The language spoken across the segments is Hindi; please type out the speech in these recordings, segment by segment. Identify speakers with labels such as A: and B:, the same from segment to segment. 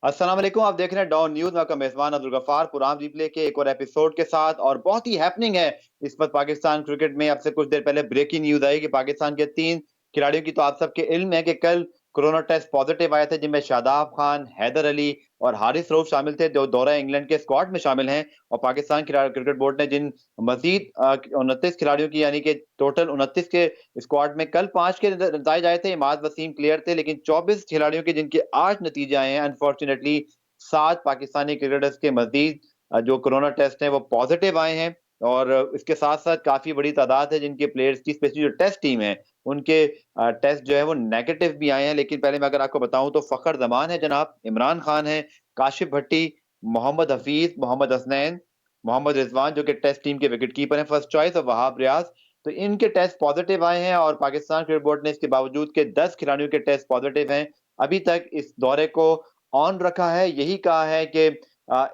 A: अस्सलाम वालेकुम। आप देख रहे हैं डॉन न्यूज़। मैं आपका मेज़बान अब्दुल गफ्फार पुराम रिप्ले के एक और एपिसोड के साथ, और बहुत ही हैपनिंग है इस वक़्त पाकिस्तान क्रिकेट में। अब से कुछ देर पहले ब्रेकिंग न्यूज़ आई कि पाकिस्तान के 3 खिलाड़ियों की तो आप सबके इल्म है कि कल कोरोना टेस्ट पॉज़िटिव आए थे, जिनमें शादाब खान, हैदर अली और हारिस रऊफ़ शामिल थे, जो दौरा इंग्लैंड के स्क्वाड में शामिल हैं। और पाकिस्तान क्रिकेट बोर्ड ने जिन मज़ीद 29 खिलाड़ियों की, यानी कि टोटल 29 के स्क्वाड में कल 5 के नताइज आए थे। इमाद वसीम क्लियर थे, लेकिन 24 खिलाड़ियों के जिनके 8 नतीजे आए हैं, अनफॉर्चुनेटली 7 पाकिस्तानी क्रिकेटर्स के मज़ीद जो कोरोना टेस्ट हैं वो पॉज़िटिव आए हैं। और इसके साथ-साथ काफ़ी बड़ी तादाद है जिनके प्लेयर्स की, स्पेशली जो टेस्ट टीम है, उनके टेस्ट जो है वो नेगेटिव भी आए हैं। लेकिन पहले मैं अगर आपको बताऊँ तो फ़खर ज़मान है जनाब, इमरान खान है, काशिफ भट्टी, मोहम्मद हफीज़, मोहम्मद हसनैन, मोहम्मद रिज़वान जो कि टेस्ट टीम के विकेट कीपर हैं फर्स्ट चॉइस, और वहाब रियाज़। तो इनके टेस्ट पॉज़िटिव आए हैं, और पाकिस्तान क्रिकेट बोर्ड ने इसके बावजूद के 10 खिलाड़ियों के टेस्ट पॉज़िटिव हैं, अभी तक इस दौरे को ऑन रखा है। यही कहा है कि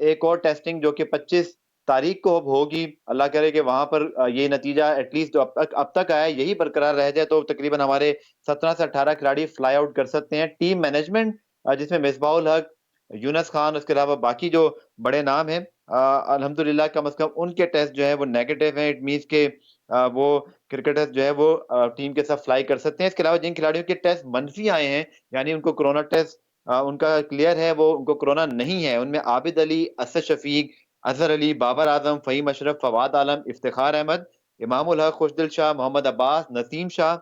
A: एक और टेस्टिंग जो कि 25 तारीख को अब होगी, अल्लाह करे कि वहाँ पर ये नतीजा एटलीस्ट जो अब तक आया है यही बरकरार रह जाए, तो तकरीबन हमारे 17 से 18 खिलाड़ी फ्लाई आउट कर सकते हैं। टीम मैनेजमेंट जिसमें मिसबाह-उल हक, यूनुस खान, उसके अलावा बाकी जो बड़े नाम हैं, अल्हम्दुलिल्लाह कम से कम उनके टेस्ट जो हैं वो नेगेटिव हैं। इट मीन्स के वो क्रिकेटर्स जो है वो टीम के साथ फ्लाई कर सकते हैं। इसके अलावा जिन खिलाड़ियों के टेस्ट मनफी आए हैं, यानी उनको कोरोना टेस्ट उनका क्लियर है, वो उनको कोरोना नहीं है, उनमें आबिद अली, असद शफीक, अज़हर अली, बाबर आज़म, फ़हीम अशरफ, फवाद आलम, इफ्तिखार अहमद, इमामुल हक, खुशदिल शाह, मोहम्मद अब्बास, नसीम शाह,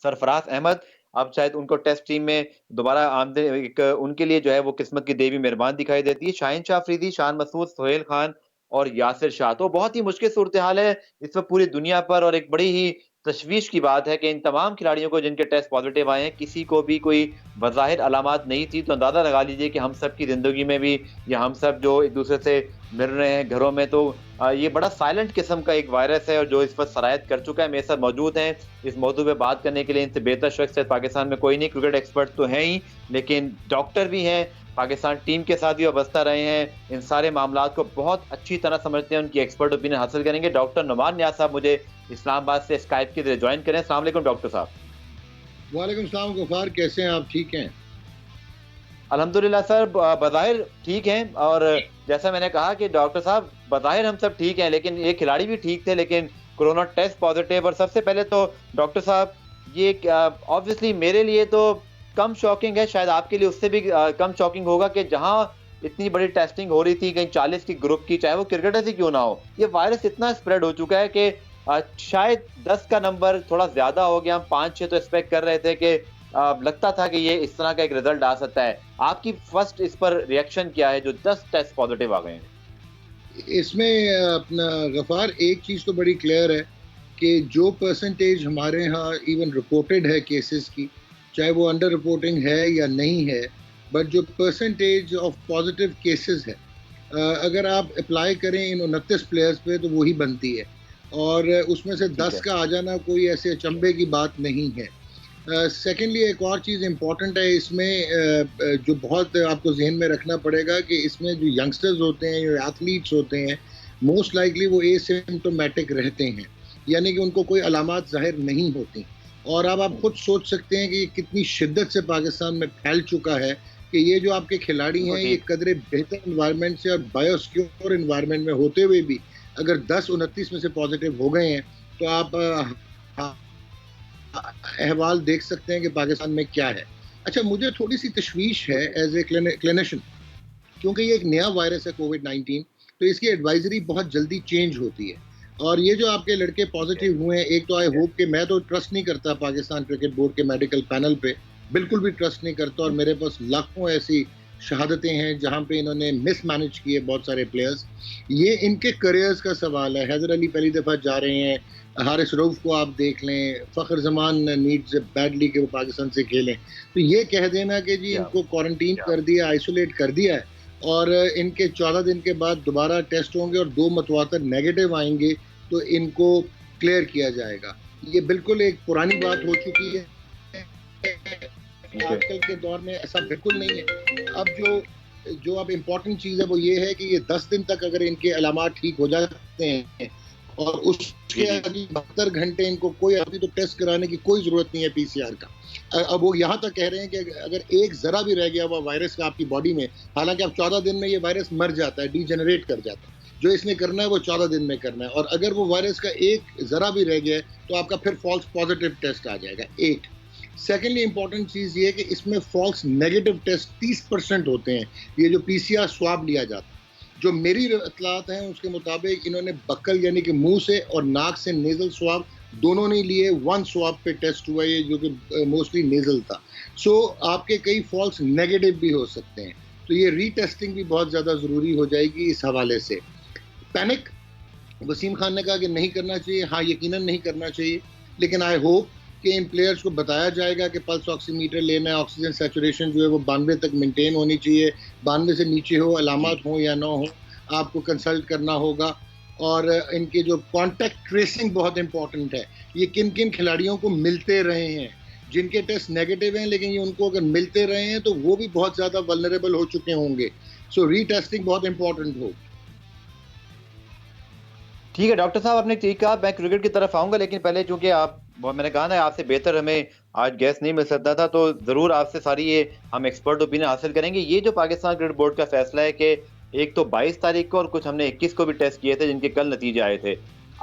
A: सरफराज अहमद। अब शायद उनको टेस्ट टीम में दोबारा आमदे एक उनके लिए जो है वो किस्मत की देवी मेहरबान दिखाई देती है। शाहीन शाह अफरीदी, शान मसूद, सोहेल खान और यासिर शाह। तो बहुत ही मुश्किल सूरत-ए-हाल है इस वक़्त पूरी दुनिया पर, और एक बड़ी ही तशवीश की बात है कि इन तमाम खिलाड़ियों को जिनके टेस्ट पॉज़िटिव आए हैं, किसी को भी कोई बज़ाहिर अलामात नहीं थी। तो अंदाज़ा लगा लीजिए कि हम सब की ज़िंदगी में भी, या हम सब जो एक-दूसरे से मिल रहे हैं घरों में, तो ये बड़ा साइलेंट किस्म का एक वायरस है, और जो इस वक़्त सरायत कर चुका है। मेरे साथ मौजूद हैं इस मौजू पे बात करने के लिए, इनसे बेहतर शख्स पाकिस्तान में कोई नहीं। क्रिकेट एक्सपर्ट तो हैं ही, लेकिन डॉक्टर भी हैं, पाकिस्तान टीम के साथ भी वाबस्ता रहे हैं, इन सारे मामलात को बहुत अच्छी तरह समझते हैं, उनकी एक्सपर्ट ओपिनियन हासिल करेंगे। डॉक्टर नुमान नियाज़ साहब मुझे इस्लामाबाद से स्काइप के ज़रिए जॉइन करें। अस्सलाम वालेकुम डॉक्टर साहब।
B: वालेकुम सलाम गफ़ार, कैसे हैं आप? ठीक हैं?
A: अल्हम्दुलिल्लाह सर, बज़ाहिर ठीक हैं, और जैसा मैंने कहा कि डॉक्टर साहब बज़ाहिर हम सब ठीक हैं, लेकिन ये खिलाड़ी भी ठीक थे, लेकिन कोरोना टेस्ट पॉज़िटिव। और सबसे पहले तो डॉक्टर साहब, ये ऑब्वियसली मेरे लिए तो कम शॉकिंग है, शायद आपके लिए उससे भी कम शॉकिंग होगा कि जहाँ इतनी बड़ी टेस्टिंग हो रही थी, कहीं 40 की ग्रुप की, चाहे वो क्रिकेटर्स ही क्यों ना हो, ये वायरस इतना स्प्रेड हो चुका है कि शायद 10 का नंबर थोड़ा ज़्यादा हो गया। हम 5-6 तो एक्सपेक्ट कर रहे थे कि लगता था कि ये इस तरह का एक रिजल्ट आ सकता है। आपकी फर्स्ट इस पर रिएक्शन क्या है जो 10 टेस्ट पॉजिटिव आ गए हैं?
B: इसमें अपना गफ़ार, एक चीज़ तो बड़ी क्लियर है कि जो परसेंटेज हमारे यहाँ इवन रिपोर्टेड है केसेस की, चाहे वो अंडर रिपोर्टिंग है या नहीं है, बट जो परसेंटेज ऑफ पॉजिटिव केसेस है, अगर आप अप्लाई करें इन 29 प्लेयर्स पे तो वही बनती है, और उसमें से
A: ठीक
B: 10
A: है।
B: का आ जाना कोई ऐसे अचंभे की बात नहीं है। सेकेंडली एक और चीज़ इम्पॉर्टेंट है इसमें, जो बहुत आपको जहन में रखना पड़ेगा कि इसमें जो यंगस्टर्स होते हैं, जो एथलीट्स होते हैं, मोस्ट लाइकली वो एसिम्प्टोमेटिक रहते हैं, यानी कि उनको कोई अलामात ज़ाहिर नहीं होती। और अब आप खुद सोच सकते हैं कि ये कितनी शिद्दत से पाकिस्तान में फैल चुका है कि ये जो आपके खिलाड़ी
A: बिल्कुल
B: हैं, ये
A: ठीक।
B: कदरे बेहतर इन्वायरमेंट से और बायोसिक्योर इन्वायरमेंट में होते हुए भी अगर 10-29 में से पॉजिटिव हो गए हैं, तो आप अहवाल देख सकते हैं कि पाकिस्तान में क्या है। अच्छा, मुझे थोड़ी सी तशवीश है एज ए क्लिनिशियन, क्योंकि ये एक नया वायरस है कोविड-19, तो इसकी एडवाइजरी बहुत जल्दी चेंज होती है। और ये जो आपके लड़के
A: ओके।
B: पॉजिटिव हुए हैं, एक तो आई होप कि मैं तो ट्रस्ट नहीं करता पाकिस्तान क्रिकेट बोर्ड के मेडिकल पैनल पे, बिल्कुल भी ट्रस्ट नहीं करता, और मेरे पास लाखों ऐसी शहादतें हैं जहाँ पे इन्होंने मिसमैनेज किए बहुत सारे प्लेयर्स। ये इनके करियर्स का सवाल है। हैदर अली पहली दफ़ा जा रहे हैं, हारिस रऊफ को आप देख लें, फ़खर जमान नीड्स बैडली कि वो पाकिस्तान से खेलें। तो ये कह देना कि जी
A: क्या
B: इनको क्वारंटीन कर दिया, आइसोलेट कर दिया है, और इनके 14 दिन के बाद दोबारा टेस्ट होंगे और 2 मतवातर नेगेटिव आएंगे, तो इनको क्लियर किया जाएगा। ये बिल्कुल एक पुरानी बात हो चुकी है।
A: ठीक है।
B: आजकल के दौर में ऐसा बिल्कुल नहीं है। अब जो अब इम्पोर्टेंट चीज़ है वो ये है कि ये 10 दिन तक अगर इनके अलामात ठीक हो जाते हैं, और उसके अगले 72 घंटे इनको कोई अभी तो टेस्ट कराने की कोई जरूरत नहीं है पीसीआर का। अब वो यहाँ तक कह रहे हैं कि अगर एक जरा भी रह गया हुआ वायरस का आपकी बॉडी में, हालांकि अब 14 दिन में ये वायरस मर जाता है, डीजेनरेट कर जाता है, जो इसने करना है वो 14 दिन में करना है, और अगर वो वायरस का एक जरा भी रह गया है तो आपका फिर फॉल्स पॉजिटिव टेस्ट आ जाएगा। एक सेकेंडली इंपॉर्टेंट चीज ये है कि इसमें फॉल्स नेगेटिव टेस्ट 30% होते हैं, ये जो पीसीआर स्वाब लिया जाता है। जो मेरी इतलात हैं उसके मुताबिक इन्होंने बक्कल यानी कि मुंह से और नाक से नेजल स्वाब दोनों नहीं लिए, वन स्वाब पे टेस्ट हुआ ये, जो कि मोस्टली नेजल था। सो आपके कई फॉल्स नेगेटिव भी हो सकते हैं, तो ये रीटेस्टिंग भी बहुत ज़्यादा ज़रूरी हो जाएगी इस हवाले से। पैनिक वसीम खान ने कहा कि नहीं करना चाहिए, हाँ यकीनन नहीं करना चाहिए, लेकिन आई होप कि इन प्लेयर्स को बताया जाएगा कि पल्स ऑक्सीमीटर लेना है, ऑक्सीजन सैचुरेशन जो है वो 92 तक मेंटेन होनी चाहिए, 92 से नीचे हो, अलामत हो या ना हो, आपको कंसल्ट करना होगा। और इनके जो कॉन्टैक्ट ट्रेसिंग बहुत इंपॉर्टेंट है, ये किन किन खिलाड़ियों को मिलते रहे हैं, जिनके टेस्ट नेगेटिव हैं लेकिन ये उनको अगर मिलते रहे हैं तो वो भी बहुत ज़्यादा वल्नरेबल हो चुके होंगे। सो रीटेस्टिंग बहुत इंपॉर्टेंट हो।
A: ठीक है डॉक्टर साहब, आपने ठीक कहा, मैं क्रिकेट की तरफ आऊंगा, लेकिन पहले चूंकि आप मैंने कहा ना आपसे बेहतर हमें आज गेस्ट नहीं मिल सकता था, तो जरूर आपसे सारी ये हम एक्सपर्ट ओपिनियन हासिल करेंगे। ये जो पाकिस्तान क्रिकेट बोर्ड का फैसला है कि एक तो 22 तारीख को और कुछ हमने 21 को भी टेस्ट किए थे जिनके कल नतीजे आए थे,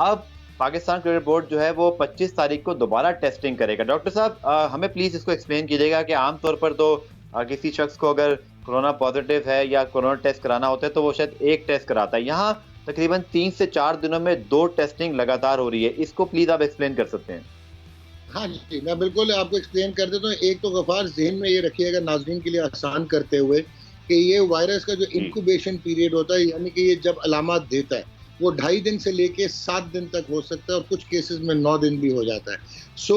A: अब पाकिस्तान क्रिकेट बोर्ड जो है वो 25 तारीख को दोबारा टेस्टिंग करेगा। डॉक्टर साहब हमें प्लीज इसको एक्सप्लेन कीजिएगा कि आमतौर पर तो किसी शख्स को अगर कोरोना पॉजिटिव है या कोरोना टेस्ट कराना होता है तो वो शायद एक टेस्ट कराता है, यहाँ तकरीबन 3 से 4 दिनों में 2 टेस्टिंग लगातार हो रही है, इसको प्लीज आप एक्सप्लेन कर सकते हैं?
B: हाँ जी, मैं बिल्कुल आपको एक्सप्लेन कर देता हूँ। एक तो गफार जहन में ये रखिएगा नाजरीन के लिए आसान करते हुए कि ये वायरस का जो इंक्यूबेशन पीरियड होता है, यानी कि ये जब अलामत देता है वो 2.5 दिन से लेके 7 दिन तक हो सकता है, और कुछ केसेस में 9 दिन भी हो जाता है। सो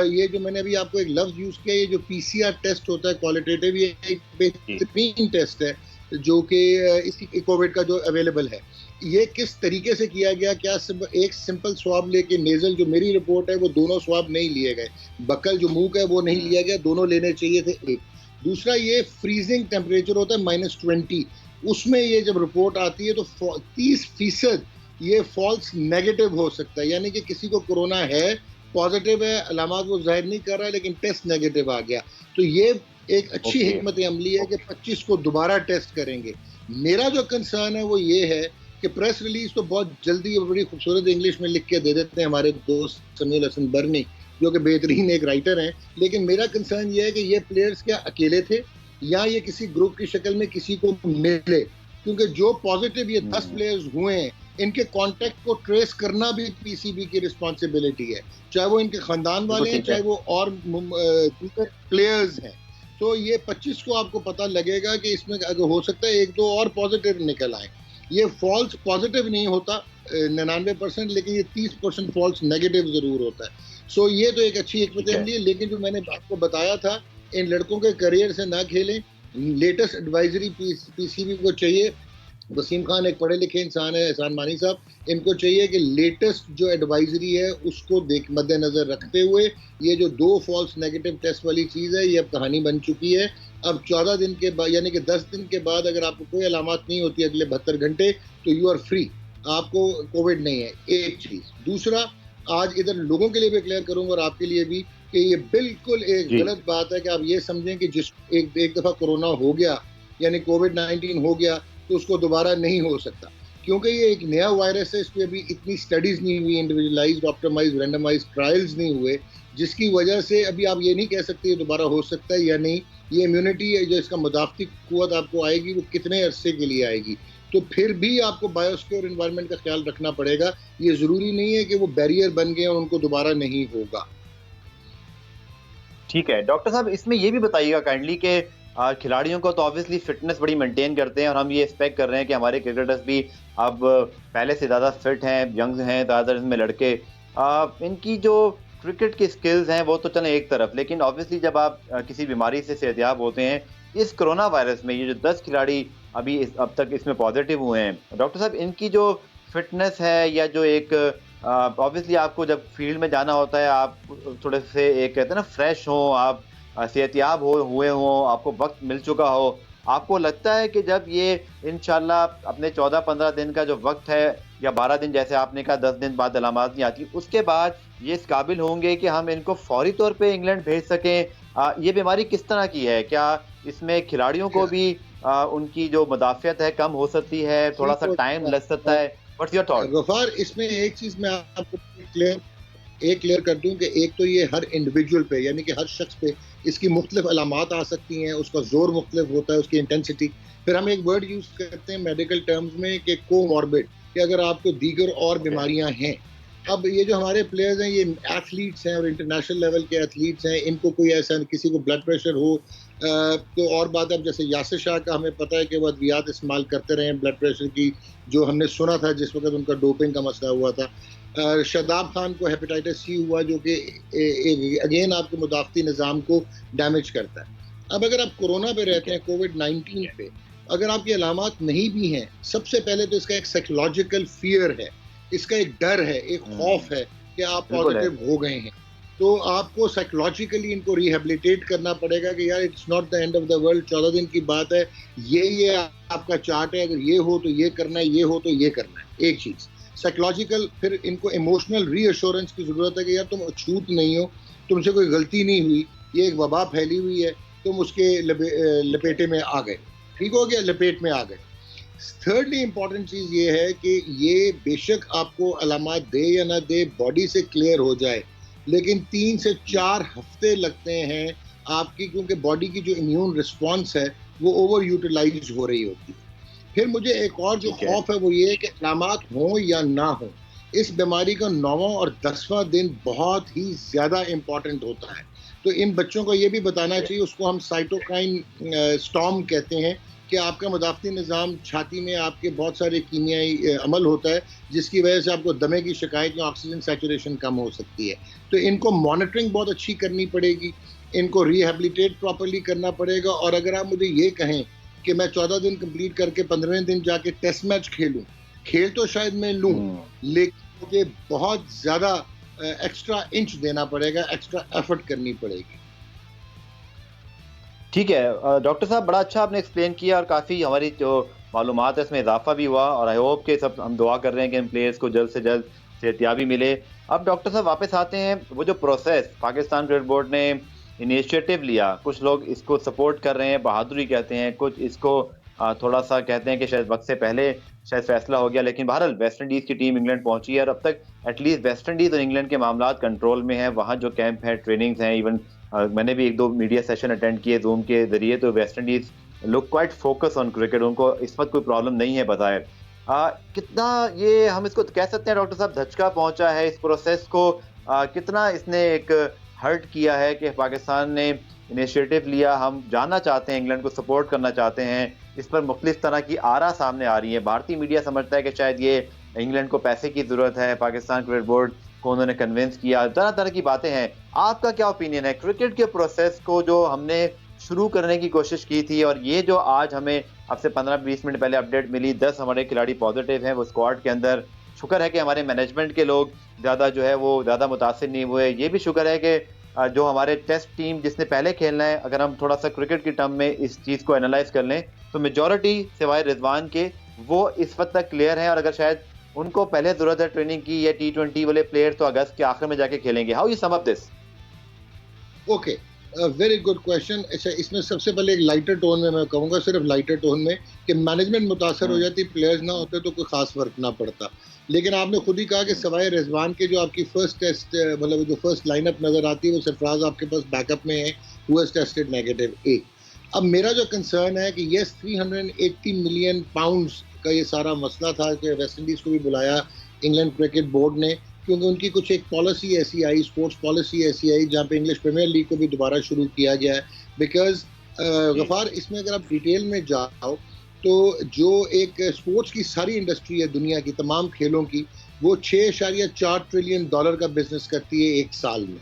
B: ये जो मैंने अभी आपको एक लफ्ज यूज किया, ये जो पीसीआर टेस्ट होता है क्वालिटेटिव, ये एक बेहतरीन टेस्ट है जो कि इसी कोविड का जो अवेलेबल है। ये किस तरीके से किया गया, क्या एक सिंपल स्वाब लेके नेजल, जो मेरी रिपोर्ट है वो दोनों स्वाब नहीं लिए गए, बकल जो मुंह का है वो नहीं लिया गया, दोनों लेने चाहिए थे एक। दूसरा, ये फ्रीजिंग टेम्परेचर होता है -20, उसमें ये जब रिपोर्ट आती है तो 30% ये फॉल्स नेगेटिव हो सकता है, यानी कि किसी को कोरोना है, पॉजिटिव है, अलामत वो जाहिर नहीं कर रहा है लेकिन टेस्ट नेगेटिव आ गया, तो ये एक अच्छी हिकमत अमली है कि 25 को दोबारा टेस्ट करेंगे। मेरा जो कंसर्न है वो ये है कि प्रेस रिलीज तो बहुत जल्दी बड़ी खूबसूरत इंग्लिश में लिख के दे देते हैं हमारे दोस्त समीउल हसन बर्नी, जो कि बेहतरीन एक राइटर हैं, लेकिन मेरा कंसर्न ये है कि ये प्लेयर्स क्या अकेले थे या ये किसी ग्रुप की शक्ल में किसी को मिले, क्योंकि जो पॉजिटिव ये 10 प्लेयर्स हुए हैं इनके कांटेक्ट को ट्रेस करना भी पीसीबी की रिस्पॉन्सिबिलिटी है, चाहे वो इनके खानदान वाले हैं चाहे वो और प्लेयर्स हैं। तो ये 25 को आपको पता लगेगा कि इसमें अगर हो सकता है 1-2 और पॉजिटिव निकल आए। ये फॉल्स पॉजिटिव नहीं होता 99%, लेकिन ये 30% फॉल्स नेगेटिव जरूर होता है। सो ये तो एक अच्छी हिकमत अमली है, लेकिन जो मैंने आपको बताया था, इन लड़कों के करियर से ना खेलें। लेटेस्ट एडवाइजरी पीसीबी को चाहिए, वसीम खान एक पढ़े लिखे इंसान है, एहसान मानी साहब, इनको चाहिए कि लेटेस्ट जो एडवाइजरी है उसको मद्देनजर रखते हुए ये जो 2 फॉल्स नेगेटिव टेस्ट वाली चीज़ है ये अब कहानी बन चुकी है। अब 14 दिन के बाद यानी कि 10 दिन के बाद अगर आपको कोई अलामत नहीं होती अगले 72 घंटे तो यू आर फ्री, आपको कोविड नहीं है, एक चीज़। दूसरा, आज इधर लोगों के लिए भी क्लियर करूंगा और आपके लिए भी कि ये बिल्कुल एक गलत बात है कि आप ये समझें कि जिस एक दफ़ा कोरोना हो गया यानी कोविड-19 हो गया तो उसको दोबारा नहीं हो सकता, क्योंकि ये एक नया वायरस है, इस पर अभी इतनी स्टडीज नहीं हुई, इंडिविजुअलाइज्ड, ऑप्टिमाइज्ड, रैंडमाइज्ड ट्रायल्स नहीं हुए, जिसकी वजह से अभी आप ये नहीं कह सकते ये दोबारा हो सकता है या नहीं। ये इम्यूनिटी जो इसका मुदाफ़ती कुव्वत आपको आएगी वो कितने अरसे के लिए आएगी, तो फिर भी आपको बायोस्क्योर एनवायरनमेंट का ख्याल रखना पड़ेगा। ये ज़रूरी नहीं है कि वो बैरियर बन गए और उनको दोबारा नहीं होगा।
A: ठीक है डॉक्टर साहब, इसमें ये भी बताइएगा काइंडली कि खिलाड़ियों को तो ऑब्वियसली फिटनेस बड़ी मेंटेन करते हैं और हम ये एक्सपेक्ट कर रहे हैं कि हमारे क्रिकेटर्स भी अब पहले से ज़्यादा फिट हैं, यंग हैं, ज़्यादातर इसमें लड़के, इनकी जो क्रिकेट की स्किल्स हैं वो तो चलें एक तरफ, लेकिन ऑब्वियसली जब आप किसी बीमारी से सेहतियाब होते हैं, इस कोरोना वायरस में ये जो 10 खिलाड़ी अभी अब तक इसमें पॉजिटिव हुए हैं, डॉक्टर साहब इनकी जो फिटनेस है या जो एक ऑब्वियसली आपको जब फील्ड में जाना होता है आप थोड़े से एक कहते हैं ना फ्रेश हो, आप सेहतियाब हुए हों, आपको वक्त मिल चुका हो, आपको लगता है कि जब ये इंशाल्लाह अपने 14-15 दिन का जो वक्त है या 12 दिन जैसे आपने कहा 10 दिन बाद अलामात नहीं आती, उसके बाद ये इस काबिल होंगे कि हम इनको फौरी तौर पे इंग्लैंड भेज सकें? ये बीमारी किस तरह की है? क्या इसमें खिलाड़ियों को भी उनकी जो मुदाफ़ियत है कम हो सकती है, थोड़ा-सा टाइम लग सकता है? What's your thought?
B: गफार, इसमें एक चीज मैं आपको क्लियर कर दूं कि एक तो ये हर इंडिविजुअल पे यानी कि हर शख्स पे इसकी मुख्तलिफ अलामात आ सकती हैं, उसका जोर मुख्तलिफ होता है, उसकी इंटेंसिटी। फिर हम एक वर्ड यूज करते हैं मेडिकल टर्म्स में कि कोमॉर्बिड, कि अगर आपको दीगर और बीमारियां हैं। अब ये जो हमारे प्लेयर्स हैं ये एथलीट्स हैं और इंटरनेशनल लेवल के एथलीट्स हैं, इनको कोई ऐसा किसी को ब्लड प्रेशर हो तो और बात। अब जैसे यासिर शाह का हमें पता है कि वो अद्वियात इस्तेमाल करते रहे ब्लड प्रेशर की, जो हमने सुना था जिस वक्त उनका डोपिंग का मसला हुआ था। शादाब खान को हेपेटाइटिस सी हुआ जो कि अगेन आपके मुदाफ़ती निज़ाम को डैमेज करता है। अब अगर आप कोरोना पे रहते हैं, कोविड-19 पे अगर आपकी अलामात नहीं भी हैं, सबसे पहले तो इसका एक साइकोलॉजिकल फियर है, इसका एक डर है, एक खौफ है कि आप पॉजिटिव हो गए हैं। तो आपको साइकोलॉजिकली इनको रिहेबिलिटेट करना पड़ेगा कि यार it's not the end of the world, 14 दिन की बात है, ये आपका चार्ट है, अगर ये हो तो ये करना है, ये हो तो ये करना है। एक चीज़ साइकोलॉजिकल, फिर इनको इमोशनल रीअश्योरेंस की ज़रूरत है कि यार तुम अछूत नहीं हो, तुमसे कोई गलती नहीं हुई, ये एक वबा फैली हुई है, तुम उसके लपेटे में आ गए, ठीक हो गया, लपेट में आ गए। थर्डली इंपॉर्टेंट चीज़ ये है कि ये बेशक आपको अलामात दे या ना दे, बॉडी से क्लियर हो जाए, लेकिन 3 से 4 हफ्ते लगते हैं आपकी, क्योंकि बॉडी की जो इम्यून रिस्पॉन्स है वो ओवर यूटिलाइज हो रही होती है। फिर मुझे एक और जो खौफ है वो ये है कि अलामात हों या ना हो, इस बीमारी का 9वां और 10वां दिन बहुत ही ज़्यादा इम्पॉर्टेंट होता है। तो इन बच्चों को ये भी बताना चाहिए, उसको हम साइटोकाइन स्टॉर्म कहते हैं, कि आपका मुदाफ़ती निज़ाम छाती में आपके बहुत सारे कीमियाई अमल होता है, जिसकी वजह से आपको दमे की शिकायत या ऑक्सीजन सैचुरेशन कम हो सकती है। तो इनको मॉनिटरिंग बहुत अच्छी करनी पड़ेगी, इनको रिहेबिलिटेट प्रॉपर्ली करना पड़ेगा। और अगर आप मुझे ये कहें कि मैं 14 दिन कंप्लीट करके 15वें दिन जाके टेस्ट मैच खेलूं, खेल तो शायद मैं लूं, लेकिन मुझे बहुत ज़्यादा एक्स्ट्रा इंच देना पड़ेगा, एक्स्ट्रा एफर्ट करनी पड़ेगी।
A: ठीक है डॉक्टर साहब, बड़ा अच्छा आपने एक्सप्लेन किया और काफ़ी हमारी जो मालूमात है इसमें इजाफा भी हुआ और आई होप कि सब हम दुआ कर रहे हैं कि इन प्लेयर्स को जल्द से जल्द सेहतियाबी मिले। अब डॉक्टर साहब वापस आते हैं, वो जो प्रोसेस पाकिस्तान क्रिकेट बोर्ड ने इनिशिएटिव लिया, कुछ लोग इसको सपोर्ट कर रहे हैं, बहादुरी कहते हैं, कुछ इसको थोड़ा सा कहते हैं कि शायद वक्त से पहले शायद फैसला हो गया, लेकिन बहरहाल वेस्ट इंडीज़ की टीम इंग्लैंड पहुंची है और अब तक एटलीस्ट वेस्ट इंडीज़ और इंग्लैंड के मामला कंट्रोल में है। वहाँ जो कैंप है, ट्रेनिंग्स हैं, इवन मैंने भी 1-2 मीडिया सेशन अटेंड किए ज़ूम के ज़रिए, तो West Indies look quite focus on cricket, उनको इस वक्त कोई प्रॉब्लम नहीं है बज़ाहिर। कितना ये हम इसको कह सकते हैं डॉक्टर साहब धचका पहुंचा है इस प्रोसेस को, कितना इसने एक हर्ट किया है कि पाकिस्तान ने इनिशिएटिव लिया, हम जानना चाहते हैं, इंग्लैंड को सपोर्ट करना चाहते हैं, इस पर मुख्तलिफ तरह की आरा सामने आ रही है। भारतीय मीडिया समझता है कि शायद ये इंग्लैंड को पैसे की ज़रूरत है, पाकिस्तान क्रिकेट बोर्ड को उन्होंने कन्विंस किया, तरह-तरह की बातें हैं। आपका क्या ओपिनियन है क्रिकेट के प्रोसेस को जो हमने शुरू करने की कोशिश की थी और ये जो आज हमें अब से 15-20 मिनट पहले अपडेट मिली, 10 हमारे खिलाड़ी पॉजिटिव हैं वो स्क्वाड के अंदर। शुक्र है कि हमारे मैनेजमेंट के लोग ज़्यादा जो है वो ज़्यादा मुतासिर नहीं हुए। ये भी शुक्र है कि जो हमारे टेस्ट टीम जिसने पहले खेलना है, अगर हम थोड़ा-सा क्रिकेट की टर्म में इस चीज़ को एनालाइज़ कर लें, तो मेजॉरिटी सिवाय रिजवान के वो इस वक्त तक क्लियर हैं और अगर शायद उनको पहले ज़रूरत है ट्रेनिंग की या T20 वाले प्लेयर तो अगस्त के आखिर में जाके खेलेंगे। How you sum up this?
B: Okay, very good question. अच्छा, इसमें सबसे पहले एक लाइटर टोन में मैं कहूँगा, सिर्फ लाइटर टोन में, कि मैनेजमेंट मुतासर हो जाती, प्लेयर्स ना होते तो कोई खास फर्क ना पड़ता। लेकिन आपने खुद ही कहा कि सवाए रिजवान के जो आपकी फर्स्ट टेस्ट मतलब जो फर्स्ट लाइनअप नजर आती है वो सरफराज आपके पास बैकअप में है, हु हैज टेस्टेड नेगेटिव एक। अब मेरा जो कंसर्न है कि यस 380 मिलियन पाउंड्स का ये सारा मसला था कि वेस्ट इंडीज को भी बुलाया इंग्लैंड क्रिकेट बोर्ड ने, क्योंकि उनकी कुछ एक पॉलिसी ऐसी आई, स्पोर्ट्स पॉलिसी ऐसी आई, जहाँ पे इंग्लिश प्रीमियर लीग को भी दोबारा शुरू किया गया है। बिकॉज गफार, इसमें अगर आप डिटेल में जाओ तो जो एक स्पोर्ट्स की सारी इंडस्ट्री है दुनिया की तमाम खेलों की, वो 6.4 ट्रिलियन डॉलर का बिजनेस करती है एक साल में।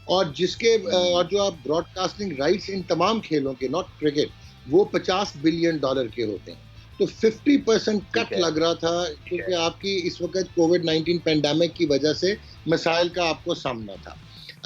B: और जिसके और जो आप ब्रॉडकास्टिंग राइट्स इन तमाम खेलों के, नॉट क्रिकेट, वो 50 बिलियन डॉलर के होते हैं। तो 50% कट लग रहा था, क्योंकि आपकी इस वक्त कोविड-19 पेंडेमिक की वजह से मसाइल का आपको सामना था।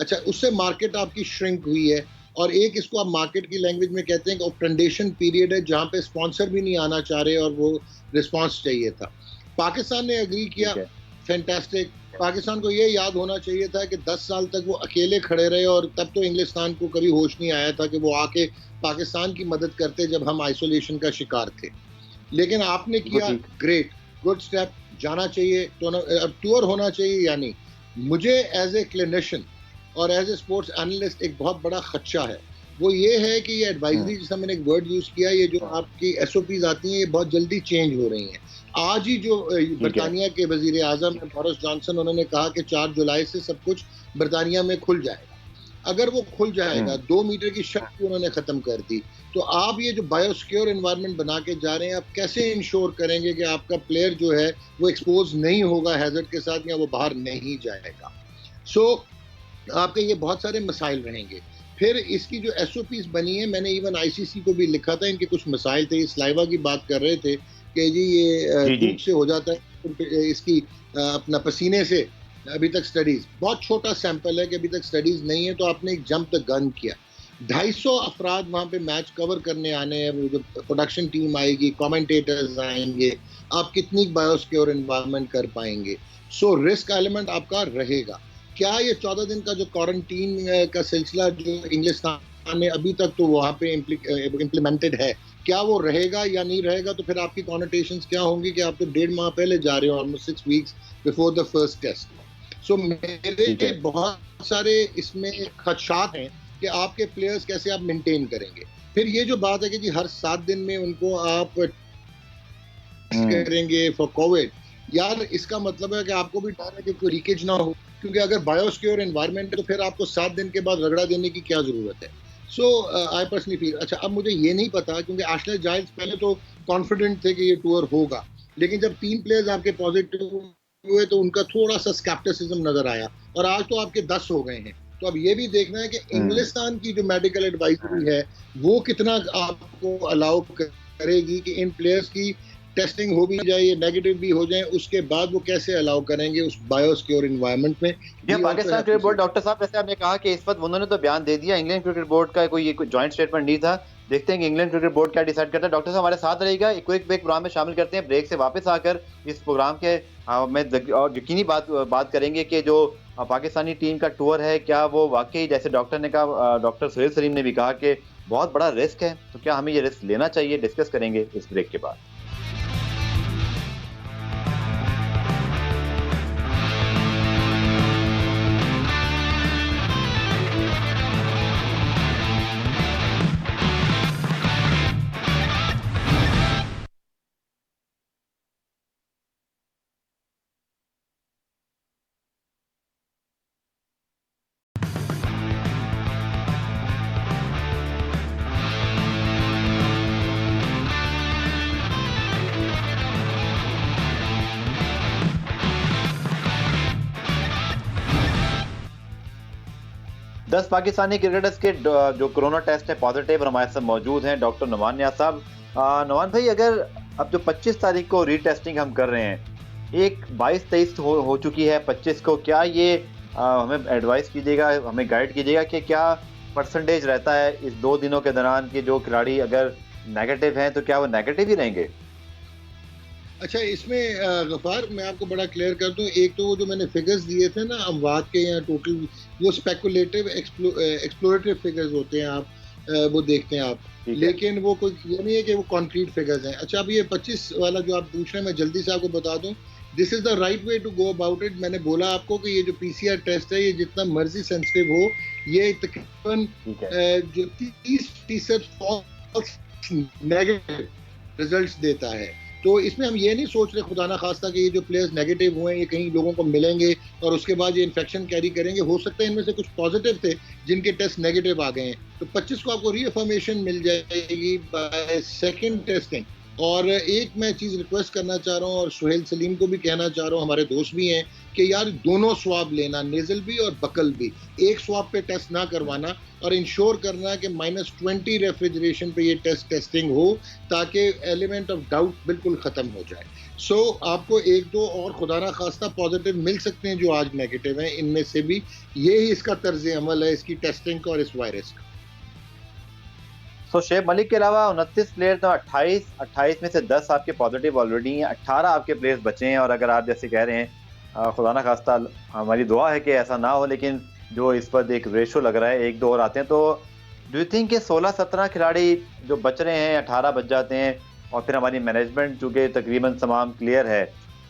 B: अच्छा, उससे मार्केट आपकी श्रिंक हुई है और एक इसको आप मार्केट की लैंग्वेज में कहते हैं कि ट्रांजिशन पीरियड है, जहां पे स्पॉन्सर भी नहीं आना चाह रहे और वो रिस्पांस चाहिए था। पाकिस्तान ने एग्री किया,
A: ठीक है।
B: फैंटास्टिक। पाकिस्तान को ये याद होना चाहिए था कि 10 साल तक वो अकेले खड़े रहे, और तब तो इंग्लिस्तान को कभी होश नहीं आया था कि वो आके पाकिस्तान की मदद करते जब हम आइसोलेशन का शिकार थे। लेकिन आपने किया,
A: ठीक।
B: Great, good step. जाना चाहिए तो अब टूर होना चाहिए या नहीं। मुझे एज ए क्लिनिशियन और एज ए स्पोर्ट्स एनालिस्ट एक बहुत बड़ा खदशा है, वो ये है कि ये एडवाइजरी, जिसका मैंने एक वर्ड यूज किया, ये जो आपकी एसओपीज आती हैं ये बहुत जल्दी चेंज हो रही हैं। आज ही जो बरतानिया के वजीर आजम बोरिस जॉनसन, उन्होंने कहा कि 4 जुलाई से सब कुछ बरतानिया में खुल जाएगा। अगर वो खुल जाएगा, 2 मीटर की शर्त उन्होंने खत्म कर दी, तो आप ये जो बायोसिक्योर एनवायरनमेंट बना के जा रहे हैं, आप कैसे इंश्योर करेंगे कि आपका प्लेयर जो है वो एक्सपोज नहीं होगा हैजर्ड के साथ, या वो बाहर नहीं जाएगा। सो आपके ये बहुत सारे मसाइल रहेंगे। फिर इसकी जो एसओपीज बनी है, मैंने इवन आईसीसी को भी लिखा था, इनके कुछ मसाइल थे। स्लाइवा की बात कर रहे थे कि जी ये धूप से हो जाता है, इसकी अपना पसीने से। अभी तक स्टडीज, बहुत छोटा सैंपल है कि अभी तक स्टडीज नहीं है, तो आपने एक जंप द गन किया। 250 अफराद वहां पे मैच कवर करने आने हैं, जो प्रोडक्शन टीम आएगी, कमेंटेटर्स आएंगे, आप कितनी बायोसिक्योर एनवायरनमेंट कर पाएंगे। सो रिस्क एलिमेंट आपका रहेगा। क्या ये 14 दिन का जो क्वारंटीन का सिलसिला जो इंग्लिस्तान में अभी तक तो वहां पे इम्प्लीमेंटेड है, क्या वो रहेगा या नहीं रहेगा? तो फिर आपकी कॉनोटेशंस क्या होंगी कि आप तो 1.5 माह पहले जा रहे हो, almost 6 weeks before the first test. So मेरे बहुत सारे इसमें खदशात हैं कि आपके प्लेयर्स कैसे आप मेंटेन करेंगे। फिर ये जो बात है कि जी हर 7 दिन में उनको आप करेंगे फॉर कोविड, यार इसका मतलब है कि आपको भी डर है कि कोई लीकेज ना हो, क्योंकि अगर बायोसिक्योर एनवायरनमेंट है तो फिर आपको 7 दिन के बाद रगड़ा देने की क्या जरूरत है। सो आई पर्सनली फील, अच्छा अब मुझे ये नहीं पता, क्योंकि एशले जाइल्स पहले तो कॉन्फिडेंट थे कि ये टूर होगा, लेकिन जब 3 प्लेयर्स आपके पॉजिटिव हुए तो उनका थोड़ा सा स्केप्टिसिज्म नजर आया, और आज तो आपके 10 हो गए हैं। तो अब ये भी देखना है कि इंग्लिस्तान की जो मेडिकल एडवाइजरी है वो कितना आपको अलाउ करेगी कि इन प्लेयर्स की टेस्टिंग हो भी जाए, नेगेटिव भी हो जाए, उसके बाद वो कैसे अलाउ करेंगे उस बायोसिक्योर एनवायरनमेंट में।
A: पाकिस्तान क्रिकेट बोर्ड, डॉक्टर साहब जैसे आपने कहा कि इस वक्त उन्होंने तो बयान दे दिया, इंग्लैंड क्रिकेट बोर्ड का कोई जॉइंट स्टेटमेंट नहीं था। देखते हैं कि इंग्लैंड क्रिकेट बोर्ड क्या डिसाइड करता है। डॉक्टर साहब हमारे साथ रहेगा, एक क्विक ब्रेक प्रोग्राम में शामिल करते हैं। ब्रेक से वापस आकर इस प्रोग्राम के में यकीनी बात करेंगे कि जो पाकिस्तानी टीम का टूर है, क्या वो वाकई जैसे डॉक्टर ने कहा, डॉक्टर सुहेल सलीम ने भी कहा कि बहुत बड़ा रिस्क है, तो क्या हमें ये रिस्क लेना चाहिए? डिस्कस करेंगे इस ब्रेक के बाद। 10 पाकिस्तानी क्रिकेटर्स के जो कोरोना टेस्ट है पॉजिटिव, और हमारे साथ मौजूद हैं डॉक्टर नुमान नियाज़ साहब। नुमान भाई, अगर अब जो 25 तारीख को रीटेस्टिंग हम कर रहे हैं, एक 22-23 हो चुकी है 25 को, क्या ये हमें एडवाइस कीजिएगा, हमें गाइड कीजिएगा कि क्या परसेंटेज रहता है इस 2 दिनों के दौरान कि जो खिलाड़ी अगर नेगेटिव हैं तो क्या वो नेगेटिव ही रहेंगे?
B: अच्छा, इसमें गफ़ार मैं आपको बड़ा क्लियर कर दूं, एक तो वो जो मैंने फिगर्स दिए थे ना अमवात के या टोटल, वो स्पेकुलेटिव एक्सप्लोरेटिव फिगर्स होते हैं, आप वो देखते हैं आप, लेकिन वो कोई ये नहीं है कि वो कॉन्क्रीट फिगर्स हैं। अच्छा, अब ये 25 वाला जो आप पूछ रहे हैं, मैं जल्दी से आपको बता दूं, this is the right way to go about it. मैंने बोला आपको कि ये जो पीसीआर टेस्ट है, ये जितना मर्जी सेंसिटिव हो, ये तकरीबन जो 30% फॉल्स नेगेटिव रिजल्ट्स देता है। तो इसमें हम ये नहीं सोच रहे खुदा ना खास्ता कि ये जो प्लेयर्स नेगेटिव हुए हैं ये कहीं लोगों को मिलेंगे और उसके बाद ये इन्फेक्शन कैरी करेंगे। हो सकता है इनमें से कुछ पॉजिटिव थे जिनके टेस्ट नेगेटिव आ गए हैं, तो 25 को आपको रीअफर्मेशन मिल जाएगी बाय सेकंड टेस्टिंग। और एक मैं चीज़ रिक्वेस्ट करना चाह रहा हूँ, और सुहेल सलीम को भी कहना चाह रहा हूँ, हमारे दोस्त भी हैं, कि यार दोनों स्वाब लेना, नेजल भी और बकल भी, एक स्वाब पे टेस्ट ना करवाना, और इंश्योर करना कि -20 रेफ्रिजरेशन पे ये टेस्टिंग हो, ताकि एलिमेंट ऑफ डाउट बिल्कुल ख़त्म हो जाए। सो आपको 1-2 और खुदा ना खास्ता पॉजिटिव मिल सकते हैं जो आज नेगेटिव हैं, इनमें से भी यही इसका तर्ज अमल है, इसकी टेस्टिंग का और इस वायरस का।
A: तो शुएब मलिक के अलावा 29 प्लेयर, तो 28 में से 10 आपके पॉजिटिव ऑलरेडी हैं, 18 आपके प्लेयर्स बचे हैं। और अगर आप जैसे कह रहे हैं, खुदा ना खास्ता, हमारी दुआ है कि ऐसा ना हो, लेकिन जो इस पर एक रेशो लग रहा है, 1-2 और आते हैं, तो डू यू थिंक कि 16-17 खिलाड़ी जो बच रहे हैं, 18 बच जाते हैं, और फिर हमारी मैनेजमेंट चूंकि तकरीबन तमाम क्लियर है,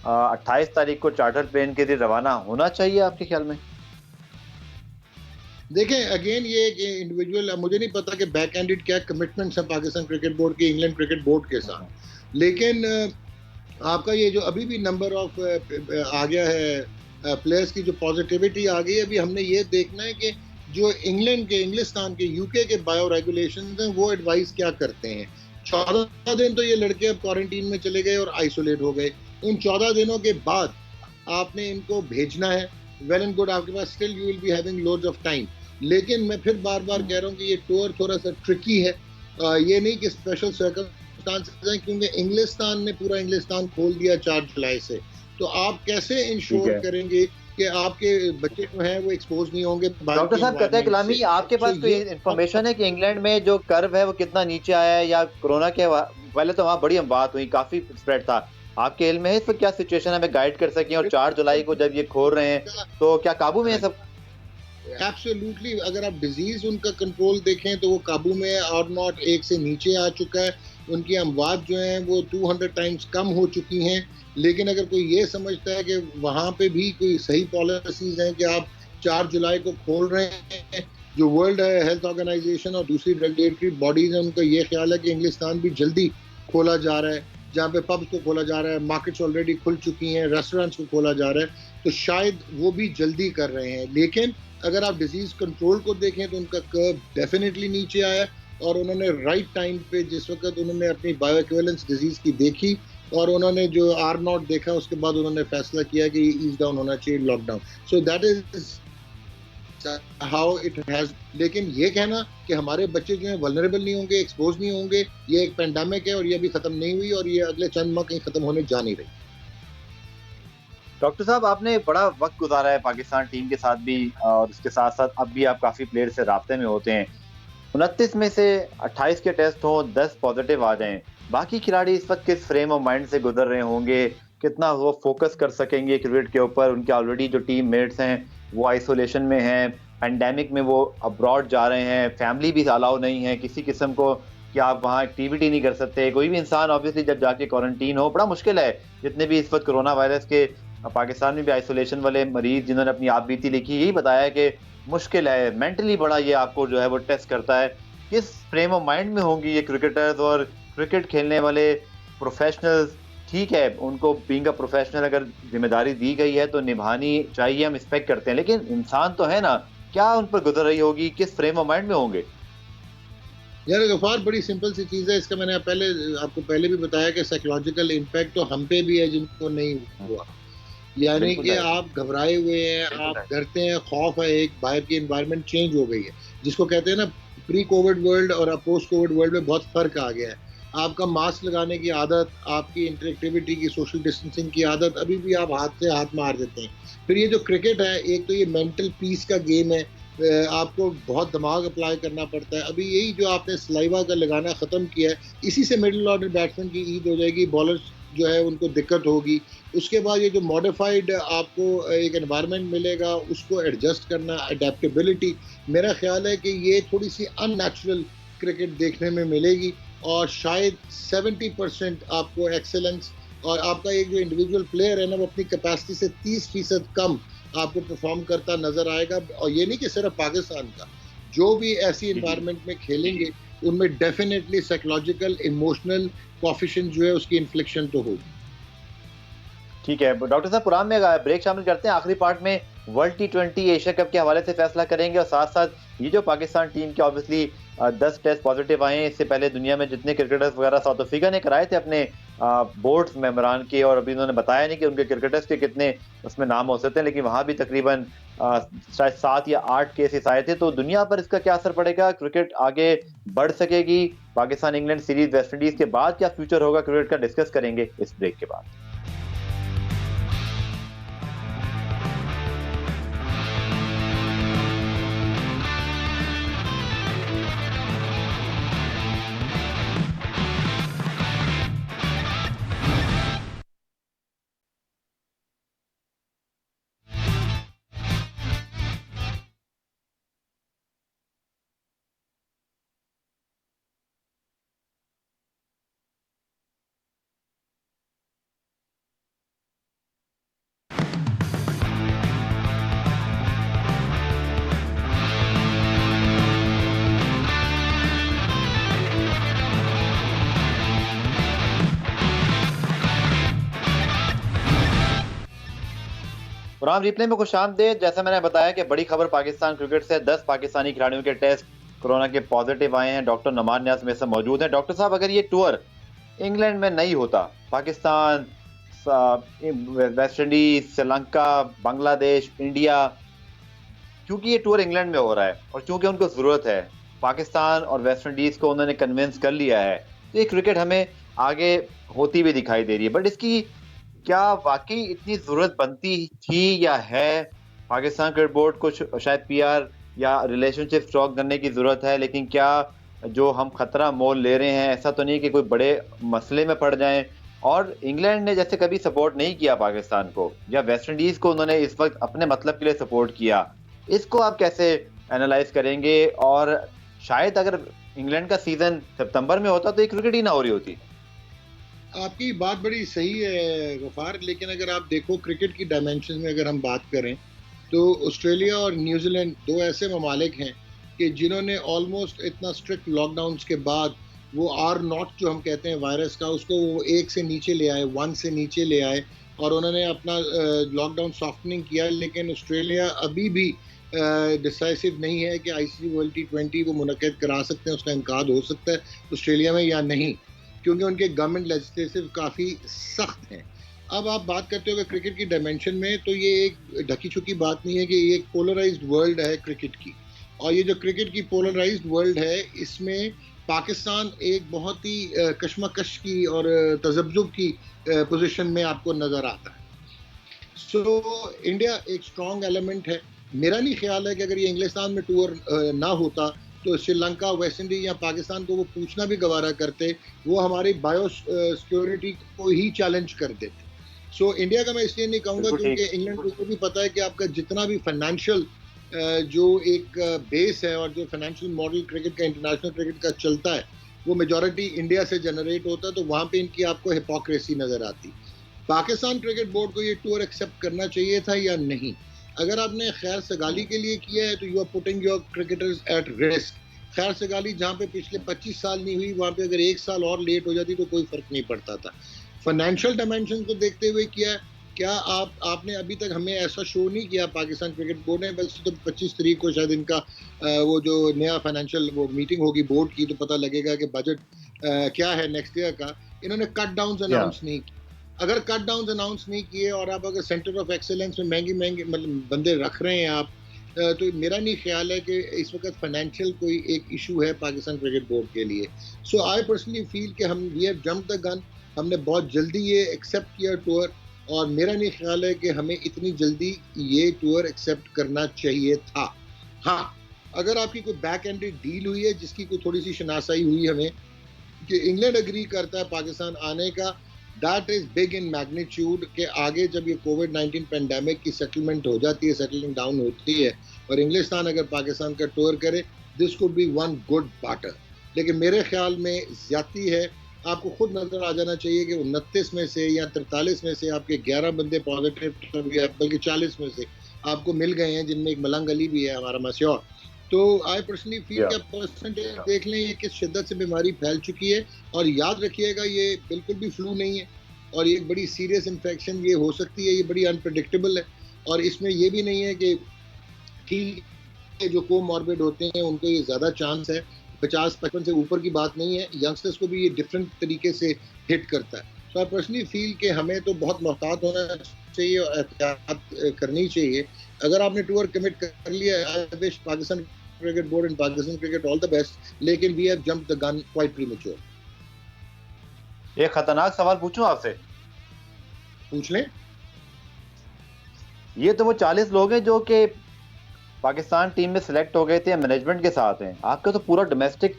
A: 28 तारीख को चार्टर प्लेन के लिए रवाना होना चाहिए आपके ख्याल में?
B: देखें, अगेन ये एक इंडिविजुअल, मुझे नहीं पता कि बैक एंडेड क्या कमिटमेंट्स हैं पाकिस्तान क्रिकेट बोर्ड के इंग्लैंड क्रिकेट बोर्ड के साथ, लेकिन आपका ये जो अभी भी नंबर ऑफ आ गया है प्लेयर्स की जो पॉजिटिविटी आ गई है, अभी हमने ये देखना है कि जो इंग्लैंड के, इंग्लिस्तान के, यूके के बायो रेगुलेशन हैं वो एडवाइस क्या करते हैं। 14 दिन तो ये लड़के अब क्वारंटीन में चले गए और आइसोलेट हो गए। उन 14 दिनों के बाद आपने इनको भेजना है, वेल एंड गुड, आपके पास still you will be having loads of time. लेकिन मैं फिर बार बार कह रहा हूँ कि ये टूर थोड़ा सा ट्रिकी है। ये नहीं कि स्पेशल सर्कमस्टांसेस हैं, क्योंकि इंग्लिस्तान ने पूरा इंग्लिस्तान खोल दिया 4 जुलाई से। तो आप कैसे इंश्योर करेंगे कि आपके बच्चे जो हैं वो एक्सपोज नहीं होंगे?
A: डॉक्टर साहब, कतई कलामी, आपके पास कोई इंफॉर्मेशन है कि इंग्लैंड में जो कर्व है वो कितना नीचे आया है, या कोरोना के पहले तो वहाँ बड़ी बात हुई, काफी स्प्रेड था, आपके इल्म में है इस पर क्या सिचुएशन है, हमें गाइड कर सकें? और 4 जुलाई को जब ये खोल रहे हैं तो क्या काबू में है सब?
B: एब्सोल्युटली, अगर आप डिजीज उनका कंट्रोल देखें तो वो काबू में है, और नॉट 1 से नीचे आ चुका है। उनकी अमवात जो हैं वो 200 टाइम्स कम हो चुकी हैं। लेकिन अगर कोई ये समझता है कि वहाँ पे भी कोई सही पॉलिसीज हैं कि आप 4 जुलाई को खोल रहे हैं, जो वर्ल्ड हेल्थ ऑर्गेनाइजेशन और दूसरी रेगुलेटरी बॉडीज हैं उनका ये ख्याल है कि इंग्लिस्तान भी जल्दी खोला जा रहा है, जहाँ पे पब्स को खोला जा रहा है, मार्केट्स ऑलरेडी खुल चुकी हैं, रेस्टोरेंट्स को खोला जा रहा है, तो शायद वो भी जल्दी कर रहे हैं। लेकिन अगर आप डिजीज कंट्रोल को देखें तो उनका कर्व डेफिनेटली नीचे आया, और उन्होंने राइट टाइम पे, जिस वक्त उन्होंने अपनी बायो इक्विवेलेंस डिजीज की देखी और उन्होंने जो आर नॉट देखा, उसके बाद उन्होंने फैसला किया कि ईज डाउन होना चाहिए, lockdown. So that is how it has. लेकिन ये कहना कि हमारे बच्चे जो हैं वल्नरेबल नहीं होंगे, एक्सपोज नहीं होंगे, ये एक पेंडेमिक है और ये अभी खत्म नहीं हुई, और ये अगले चंद माह कहीं खत्म होने जा नहीं रही।
A: डॉक्टर साहब, आपने बड़ा वक्त गुजारा है पाकिस्तान टीम के साथ भी, और उसके साथ साथ अब भी आप काफ़ी प्लेयर से राब्ते में होते हैं। 29 में से 28 के टेस्ट हों, 10 पॉजिटिव आ जाएं, बाकी खिलाड़ी इस वक्त किस फ्रेम ऑफ माइंड से गुजर रहे होंगे? कितना वो फोकस कर सकेंगे क्रिकेट के ऊपर? उनके ऑलरेडी जो टीम मेट्स हैं वो आइसोलेशन में हैं, पैंडेमिक में वो अब्रॉड जा रहे हैं, फैमिली भी अलाउ नहीं है किसी किस्म को कि आप वहाँ एक्टिविटी नहीं कर सकते। कोई भी इंसान ऑब्वियसली जब जाके क्वारंटीन हो, बड़ा मुश्किल है। जितने भी इस वक्त कोरोना वायरस के पाकिस्तान में भी आइसोलेशन वाले मरीज जिन्होंने अपनी आप बीती लिखी, यही बताया कि मुश्किल है, मेंटली बड़ा ये आपको जो है वो टेस्ट करता है। किस फ्रेम ऑफ माइंड में होंगी ये क्रिकेटर्स और क्रिकेट खेलने वाले प्रोफेशनल्स? ठीक है, उनको बीइंग अ प्रोफेशनल अगर जिम्मेदारी दी गई है तो निभानी चाहिए, हम एक्सपेक्ट करते हैं, लेकिन इंसान तो है ना, क्या उन पर गुजर रही होगी, किस फ्रेम ऑफ माइंड में होंगे?
B: यार गफार, बड़ी सिंपल सी चीज़ है, इसका मैंने आपको पहले भी बताया कि साइकोलॉजिकल इम्पैक्ट तो हम पे भी है जिनको नहीं हुआ। यानी कि आप घबराए हुए हैं, आप डरते हैं, खौफ है, एक बाहर की एनवायरनमेंट चेंज हो गई है, जिसको कहते हैं ना प्री कोविड वर्ल्ड और पोस्ट कोविड वर्ल्ड में बहुत फ़र्क आ गया है। आपका मास्क लगाने की आदत, आपकी इंटरेक्टिविटी की, सोशल डिस्टेंसिंग की आदत, अभी भी आप हाथ से हाथ मार देते हैं। फिर ये जो क्रिकेट है, एक तो ये मेंटल पीस का गेम है, आपको बहुत दिमाग अप्लाई करना पड़ता है। अभी यही जो आपने सलाइवा का लगाना ख़त्म किया है, इसी से मिडिल ऑर्डर बैट्समैन की ईद हो जाएगी, बॉलर्स जो है उनको दिक्कत होगी। उसके बाद ये जो मॉडिफाइड आपको एक एनवायरनमेंट मिलेगा, उसको एडजस्ट करना, अडेप्टेबिलिटी, मेरा ख्याल है कि ये थोड़ी सी अननेचुरल क्रिकेट देखने में मिलेगी, और शायद 70% आपको एक्सेलेंस, और आपका एक जो इंडिविजुअल प्लेयर है ना, वो अपनी कैपेसिटी से 30% कम आपको परफॉर्म करता नजर आएगा। और ये नहीं कि सिर्फ पाकिस्तान का, जो भी ऐसी एनवायरनमेंट में खेलेंगे उनमें डेफिनेटली साइकोलॉजिकल, इमोशनल कोएफिशिएंट जो है उसकी इन्फ्लेक्शन तो होगी।
A: ठीक है डॉक्टर साहब, पुरान में ब्रेक शामिल करते हैं। आखिरी पार्ट में वर्ल्ड T20 एशिया कप के हवाले से फैसला करेंगे, और साथ साथ ये जो पाकिस्तान टीम के ऑब्वियसली 10 टेस्ट पॉजिटिव आए हैं, इससे पहले दुनिया में जितने क्रिकेटर्स वगैरह साउथ अफ्रीका ने कराए थे अपने बोर्ड्स मेंबरान के, और अभी उन्होंने बताया नहीं कि उनके क्रिकेटर्स के कितने उसमें नाम हो सकते हैं, लेकिन वहाँ भी तकरीबन शायद 7 या 8 केसेस आए थे। तो दुनिया पर इसका क्या असर पड़ेगा? क्रिकेट आगे बढ़ सकेगी? Pakistan England series, West Indies के बाद क्या फ्यूचर होगा क्रिकेट का, डिस्कस करेंगे इस ब्रेक के बाद। प्रोग्राम रिप्ले में खुशामदीद। जैसा मैंने बताया कि बड़ी खबर पाकिस्तान क्रिकेट से 10 पाकिस्तानी खिलाड़ियों के टेस्ट कोरोना के पॉजिटिव आए हैं। डॉक्टर नुमान नियाज़ में से मौजूद हैं। डॉक्टर साहब, अगर ये टूर इंग्लैंड में नहीं होता, Pakistan, West Indies, Sri Lanka, Bangladesh, India, क्योंकि ये टूर इंग्लैंड में हो रहा है और क्योंकि उनको ज़रूरत है, पाकिस्तान और वेस्ट इंडीज़ को उन्होंने कन्विंस कर लिया है, तो ये क्रिकेट हमें आगे होती हुई दिखाई दे रही है। बट इसकी क्या वाकई इतनी ज़रूरत बनती थी या है? पाकिस्तान क्रिकेट बोर्ड को शायद पीआर या रिलेशनशिप स्ट्रॉन्ग करने की ज़रूरत है, लेकिन क्या जो हम खतरा मोल ले रहे हैं, ऐसा तो नहीं कि कोई बड़े मसले में पड़ जाएं? और इंग्लैंड ने जैसे कभी सपोर्ट नहीं किया पाकिस्तान को, या वेस्ट इंडीज़ को उन्होंने इस वक्त अपने मतलब के लिए सपोर्ट किया, इसको आप कैसे एनालाइज करेंगे? और शायद अगर इंग्लैंड का सीजन सितंबर में होता तो ये क्रिकेट ही ना हो रही होती।
B: आपकी बात बड़ी सही है गफार, लेकिन अगर आप देखो क्रिकेट की डायमेंशन में अगर हम बात करें तो ऑस्ट्रेलिया और न्यूजीलैंड दो ऐसे ममालिक हैं कि जिन्होंने ऑलमोस्ट इतना स्ट्रिक्ट लॉकडाउन के बाद वो आर नॉट जो हम कहते हैं वायरस का, उसको वो 1 से नीचे ले आए, 1 से नीचे ले आए और उन्होंने अपना लॉकडाउन सॉफ्टनिंग किया। लेकिन ऑस्ट्रेलिया अभी भी डिसाइसिव नहीं है कि आईसीसी वर्ल्ड टी20 वो मुनक्किद करा सकते हैं, उसका इनकार हो सकता है ऑस्ट्रेलिया में या नहीं, क्योंकि उनके गवर्नमेंट लेजिस्लेटिव काफ़ी सख्त हैं। अब आप बात करते हो क्रिकेट की डायमेंशन में, तो ये एक ढकी छुपी बात नहीं है कि ये एक पोलराइज्ड वर्ल्ड है क्रिकेट की, और ये जो क्रिकेट की पोलराइज्ड वर्ल्ड है इसमें पाकिस्तान एक बहुत ही कशमकश की और तजब्जुब की पोजीशन में आपको नज़र आता है। सो इंडिया एक स्ट्रॉन्ग एलिमेंट है। मेरा नहीं ख्याल है कि अगर ये इंग्लिस्तान में टूर ना होता तो श्रीलंका, वेस्ट इंडीज या पाकिस्तान को वो पूछना भी गवारा करते, वो हमारी बायो सिक्योरिटी को ही चैलेंज कर देते। सो इंडिया का मैं इसलिए नहीं कहूँगा क्योंकि इंग्लैंड को भी पता है कि आपका जितना भी फाइनेंशियल जो एक बेस है और जो फाइनेंशियल मॉडल क्रिकेट का, इंटरनेशनल क्रिकेट का चलता है, वो मेजॉरिटी इंडिया से जनरेट होता है, तो वहाँ पे इनकी आपको हिपोक्रेसी नज़र आती। पाकिस्तान क्रिकेट बोर्ड को ये टूर एक्सेप्ट करना चाहिए था या नहीं? अगर आपने खैर सगाली के लिए किया है तो you are putting your cricketers at risk. खैर सगाली जहाँ पे पिछले 25 साल नहीं हुई, वहाँ पे अगर 1 साल और लेट हो जाती तो कोई फर्क नहीं पड़ता था। फाइनेंशियल डायमेंशन को देखते हुए किया है। क्या आपने अभी तक हमें ऐसा शो नहीं किया पाकिस्तान क्रिकेट बोर्ड ने? बस तो 25 तारीख को शायद इनका वो जो नया फाइनेंशियल वो मीटिंग होगी बोर्ड की, तो पता लगेगा कि बजट क्या है नेक्स्ट ईयर का। इन्होंने कट डाउन अनाउंस नहीं किया। अगर कट डाउन अनाउंस नहीं किए और आप अगर सेंटर ऑफ एक्सेलेंस में महंगे मतलब बंदे रख रहे हैं आप, तो मेरा नहीं ख्याल है कि इस वक्त फाइनेंशियल कोई एक इशू है पाकिस्तान क्रिकेट बोर्ड के लिए। सो आई पर्सनली फील कि हम we have jump the gun, हमने बहुत जल्दी ये एक्सेप्ट किया टूर, और मेरा नहीं ख्याल है कि हमें इतनी जल्दी ये टूर एक्सेप्ट करना चाहिए था। हाँ, अगर आपकी कोई बैक एंडेड डील हुई है जिसकी कोई थोड़ी सी शनासाई हुई हमें कि इंग्लैंड एग्री करता है पाकिस्तान आने का, that is big in magnitude के आगे जब ये कोविड-19 पेंडेमिक की सेटलमेंट हो जाती है, सेटलिंग डाउन होती है और इंग्लिस्तान अगर पाकिस्तान का टूर करे, this could be one good batter. लेकिन मेरे ख्याल में ज्यादती है। आपको खुद नजर आ जाना चाहिए कि 29 में से या 43 में से आपके 11 बंदे पॉजिटिव, बल्कि 40 में से आपको मिल गए हैं, जिनमें एक मलंग अली भी है हमारा मस्योर। तो आई पर्सनली फील कि परसेंटेज देख लें ये किस शिद्दत से बीमारी फैल चुकी है, और याद रखिएगा ये बिल्कुल भी फ्लू नहीं है और ये बड़ी सीरियस इन्फेक्शन ये हो सकती है, ये बड़ी अनप्रडिक्टेबल है। और इसमें ये भी नहीं है कि जो कोमॉर्बिड होते हैं उनको ये ज़्यादा चांस है, 50-55 से ऊपर की बात नहीं है, यंगस्टर्स को भी ये डिफरेंट तरीके से हिट करता है। सो आई पर्सनली फील कि हमें तो बहुत मोहतात होना चाहिए और एहतियात करनी चाहिए। अगर आपने टूर कमिट कर लिया, I wish Pakistan cricket board and Pakistan cricket all the best, लेकिन we have jumped the gun quite premature.
A: एक खतरनाक सवाल पूछूं आपसे?
B: पूछ लें।
A: ये तो वो 40 लोग हैं जो कि पाकिस्तान टीम में सिलेक्ट हो गए थे, मैनेजमेंट के साथ हैं। आपका तो पूरा डोमेस्टिक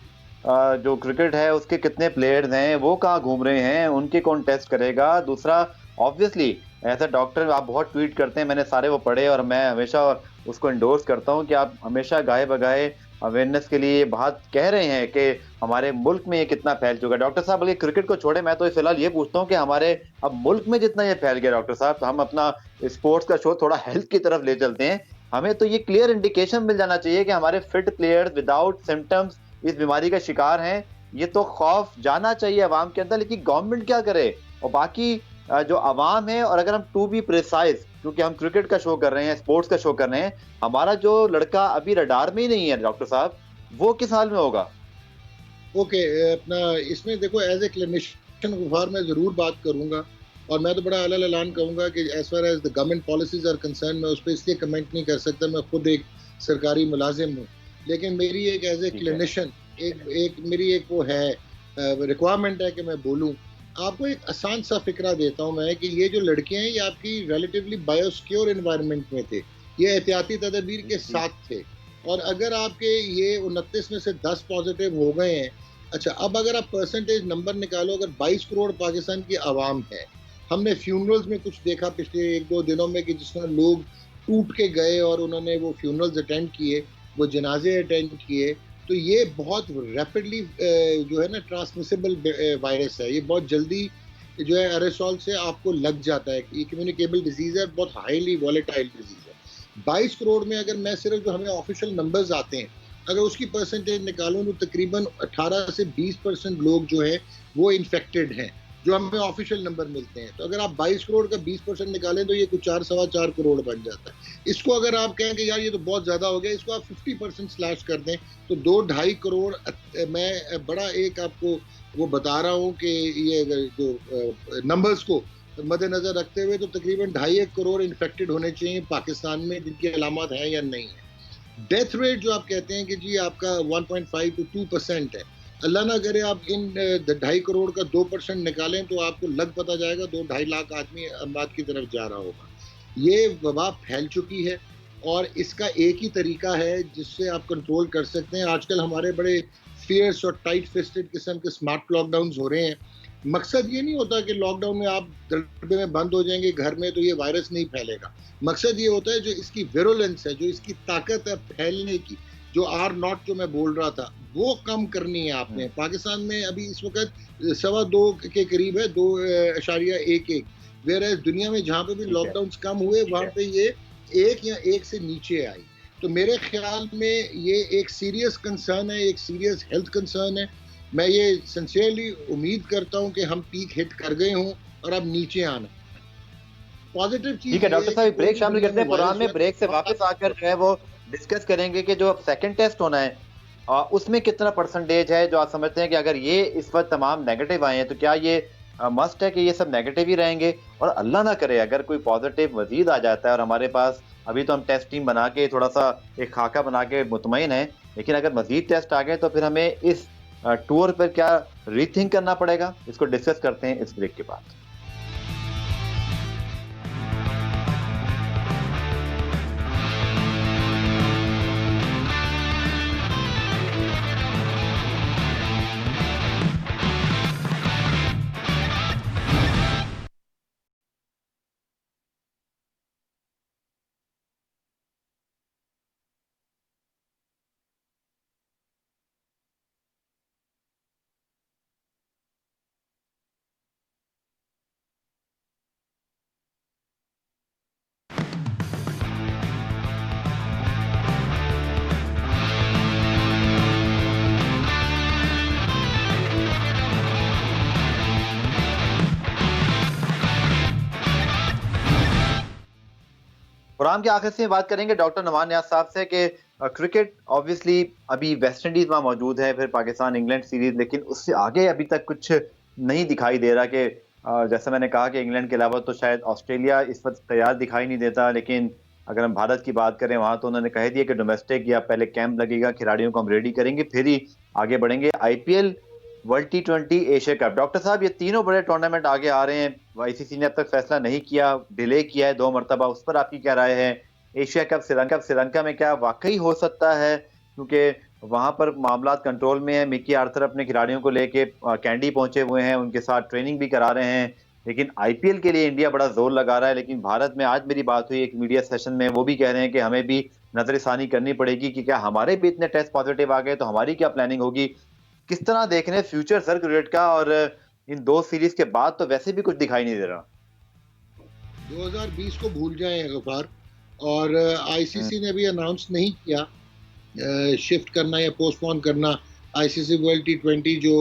A: जो क्रिकेट है उसके कितने प्लेयर्स हैं, वो कहाँ घूम रहे हैं, उनके कौन टेस्ट करेगा? दूसरा, ऑब्वियसली एज अ डॉक्टर आप बहुत ट्वीट करते हैं, मैंने सारे वो पढ़े और मैं हमेशा उसको इंडोर्स करता हूँ कि आप हमेशा गाहे बगाए अवेयरनेस के लिए बात कह रहे हैं कि हमारे मुल्क में ये कितना फैल चुका है। डॉक्टर साहब, बल्कि क्रिकेट को छोड़े, मैं तो फिलहाल ये पूछता हूँ कि हमारे अब मुल्क में जितना ये फैल गया डॉक्टर साहब, तो हम अपना स्पोर्ट्स का शो थोड़ा हेल्थ की तरफ ले चलते हैं। हमें तो ये क्लियर इंडिकेशन मिल जाना चाहिए कि हमारे फिट प्लेयर्स विदाउट सिम्टम्स इस बीमारी का शिकार हैं। ये तो खौफ जाना चाहिए अवाम के अंदर, लेकिन गवर्नमेंट क्या करे? और बाकी जो आवाम है, और अगर हम टू बी प्रिसाइज, क्योंकि हम क्रिकेट का शो कर रहे हैं, स्पोर्ट्स का शो कर रहे हैं, हमारा जो लड़का अभी रडार में ही नहीं है डॉक्टर साहब, वो किस हाल में होगा?
B: ओके, अपना इसमें देखो, एज ए क्लिनिशियन गुफार मैं ज़रूर बात करूंगा, और मैं तो बड़ा अलग ऐलान कहूंगा कि as far as the government policies are concern, मैं उस पर इसलिए कमेंट नहीं कर सकता, मैं खुद एक सरकारी मुलाजिम हूँ। लेकिन मेरी एक एज ए
A: ठीक है।
B: क्लिनिशियन एक मेरी एक वो है, रिक्वायरमेंट है कि मैं बोलूँ। आपको एक आसान सा फिक्रा देता हूँ मैं, कि ये जो लड़कियां हैं ये आपकी रिलेटिवली बायोसिक्योर इन्वायरमेंट में थे, ये एहतियाती तदबीर के
A: जी।
B: साथ थे। और अगर आपके ये 29 में से 10 पॉजिटिव हो गए हैं, अच्छा, अब अगर आप परसेंटेज नंबर निकालो, अगर 22 करोड़ पाकिस्तान की आवाम है, हमने फ्यूनरल्स में कुछ देखा पिछले एक दो दिनों में कि जिसमें लोग टूट के गए और उन्होंने वो फ्यूनरल्स अटेंड किए, वो जनाजे अटेंड किए। तो ये बहुत रैपिडली जो है ना ट्रांसमिसिबल वायरस है, ये बहुत जल्दी जो है एरेसोल से आपको लग जाता है, ये कम्युनिकेबल डिजीज है, बहुत हाईली वॉलेटाइल डिजीज है। 22 करोड़ में अगर मैं सिर्फ जो हमें ऑफिशियल नंबर्स आते हैं, अगर उसकी परसेंटेज निकालूं तो तकरीबन 18 से 20% लोग जो है वो इन्फेक्टेड हैं, जो हमें ऑफिशियल नंबर मिलते हैं। तो अगर आप 22 करोड़ का 20% निकालें तो ये कुछ 4 सवा 4 करोड़ बन जाता है। इसको अगर आप कहें कि यार ये तो बहुत ज्यादा हो गया, इसको आप 50% स्लैश कर दें तो 2-2.5 करोड़। मैं बड़ा एक आपको वो बता रहा हूँ कि ये जो नंबर्स को मद्देनजर रखते हुए, तो तकरीबन 2.5-1 करोड़ इन्फेक्टेड होने चाहिए पाकिस्तान में, जिनकी अलामत है या नहीं है। डेथ रेट जो आप कहते हैं कि जी आपका 1.5 to 2% है, अल्लाह ना करे आप इन 2.5 करोड़ का 2% निकालें तो आपको लग पता जाएगा 2-2.5 लाख आदमी अमवात की तरफ जा रहा होगा। ये वबा फैल चुकी है, और इसका एक ही तरीका है जिससे आप कंट्रोल कर सकते हैं। आजकल हमारे बड़े फियर्स और टाइट फिस्टेड किस्म के स्मार्ट लॉकडाउन हो रहे हैं। मकसद ये नहीं होता कि लॉकडाउन में आप डब्बे में बंद हो जाएंगे घर में तो ये वायरस नहीं फैलेगा। मकसद ये होता है जो इसकी विरुलेंस है, जो इसकी ताकत है फैलने की, जो आर नॉट जो मैं बोल रहा था, वो कम करनी है आपने। पाकिस्तान में अभी इस वक्त 2.25 के करीब है, 2.11, वेर एज दुनिया में जहाँ पे भी
A: ठीक है।
B: लॉकडाउन कम हुए वहां पे ये 1 या 1 से नीचे आई। तो मेरे ख्याल में ये एक सीरियस कंसर्न है, एक सीरियस हेल्थ कंसर्न है। मैं ये सिंसियरली उम्मीद करता हूँ कि हम पीक हिट कर गए हों और अब नीचे आना। पॉजिटिव
A: ठीक
B: चीज
A: है
B: ये
A: डॉक्टर
B: है कि
A: साहब,
B: कोई
A: ब्रेक
B: भी
A: शामिल
B: दुनिया
A: करते
B: में
A: हैं
B: वायरस
A: प्रोग्राम
B: जो
A: में।
B: है
A: ब्रेक से
B: बाहर
A: वापस आकर जो है वो डिस्कस करेंगे कि जो सेकंड टेस्ट होना है, उसमें कितना परसेंटेज है जो आप समझते हैं कि अगर ये इस वक्त तमाम नेगेटिव आए हैं तो क्या ये मस्ट है कि ये सब नेगेटिव ही रहेंगे? और अल्लाह ना करे अगर कोई पॉजिटिव मजीद आ जाता है और हमारे पास, अभी तो हम टेस्ट टीम बना के थोड़ा सा एक खाका बना के मुतमईन है, लेकिन अगर मजीद टेस्ट आ गए तो फिर हमें इस टूर पर क्या रीथिंक करना पड़ेगा? इसको डिस्कस करते हैं इस ब्रेक के बाद। प्रोग्राम के आखिर से बात करेंगे डॉक्टर नुमान नियाज साहब से कि क्रिकेट ऑब्वियसली अभी वेस्ट इंडीज वहाँ मौजूद है, फिर पाकिस्तान इंग्लैंड सीरीज, लेकिन उससे आगे अभी तक कुछ नहीं दिखाई दे रहा कि जैसे मैंने कहा कि इंग्लैंड के अलावा तो शायद ऑस्ट्रेलिया इस वक्त तैयार दिखाई नहीं देता। लेकिन अगर हम भारत की बात करें वहाँ तो उन्होंने कह दिया कि डोमेस्टिक या पहले कैंप लगेगा, खिलाड़ियों को हम रेडी करेंगे फिर ही आगे बढ़ेंगे। IPL, world T20, Asia cup, doctor साहब ये तीनों बड़े टूर्नामेंट आगे आ रहे हैं। आईसीसी ने अब तक फैसला नहीं किया, डिले किया है 2 मरतबा, उस पर आपकी क्या राय है? एशिया कप श्रीलंका में क्या वाकई हो सकता है? क्योंकि वहां पर मामला कंट्रोल में है। मिकी आर्थर अपने खिलाड़ियों को लेके कैंडी पहुंचे हुए हैं, उनके साथ ट्रेनिंग भी करा रहे हैं। लेकिन आईपीएल के लिए इंडिया बड़ा जोर लगा रहा है। लेकिन भारत में आज मेरी बात हुई एक मीडिया सेशन में, वो भी कह रहे हैं कि हमें भी नजरसानी करनी पड़ेगी कि क्या हमारे भी इतने टेस्ट पॉजिटिव आ गए तो हमारी क्या प्लानिंग होगी। किस तरह देख रहे हैं फ्यूचर सर क्रिकेट का? और इन 2 सीरीज के बाद तो वैसे भी कुछ दिखाई नहीं दे रहा।
B: 2020 को भूल जाएं गफार, और आईसीसी ने भी अनाउंस नहीं किया शिफ्ट करना या पोस्टपोन करना आईसीसी वर्ल्ड T20 जो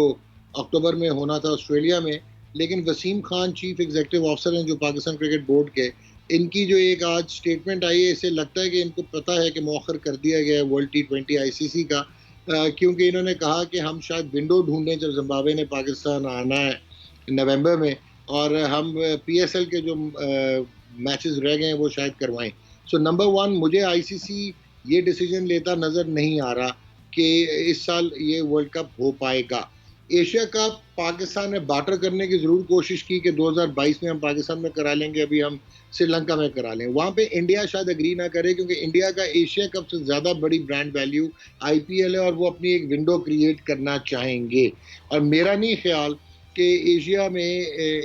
B: अक्टूबर में होना था ऑस्ट्रेलिया में, लेकिन Wasim Khan chief executive officer हैं जो पाकिस्तान क्रिकेट बोर्ड के, इनकी जो एक आज स्टेटमेंट आई है, इससे लगता है कि इनको पता है कि मौखर कर दिया गया है वर्ल्ड T20 आईसीसी का, क्योंकि इन्होंने कहा कि हम शायद विंडो ढूंढें जब जिम्बाब्वे ने पाकिस्तान आना है नवंबर में, और हम पीएसएल के जो मैचेस रह गए हैं वो शायद करवाएं। सो नंबर वन, मुझे आईसीसी ये डिसीजन लेता नजर नहीं आ रहा कि इस साल ये वर्ल्ड कप हो पाएगा। एशिया कप पाकिस्तान ने बार्टर करने की जरूर कोशिश की कि 2022 में हम पाकिस्तान में करा लेंगे, अभी हम श्रीलंका में करा लें। वहां पे इंडिया शायद अग्री ना करे, क्योंकि इंडिया का एशिया कप से ज्यादा बड़ी ब्रांड वैल्यू आईपीएल है और वो अपनी एक विंडो क्रिएट करना चाहेंगे। और मेरा नहीं ख्याल कि एशिया में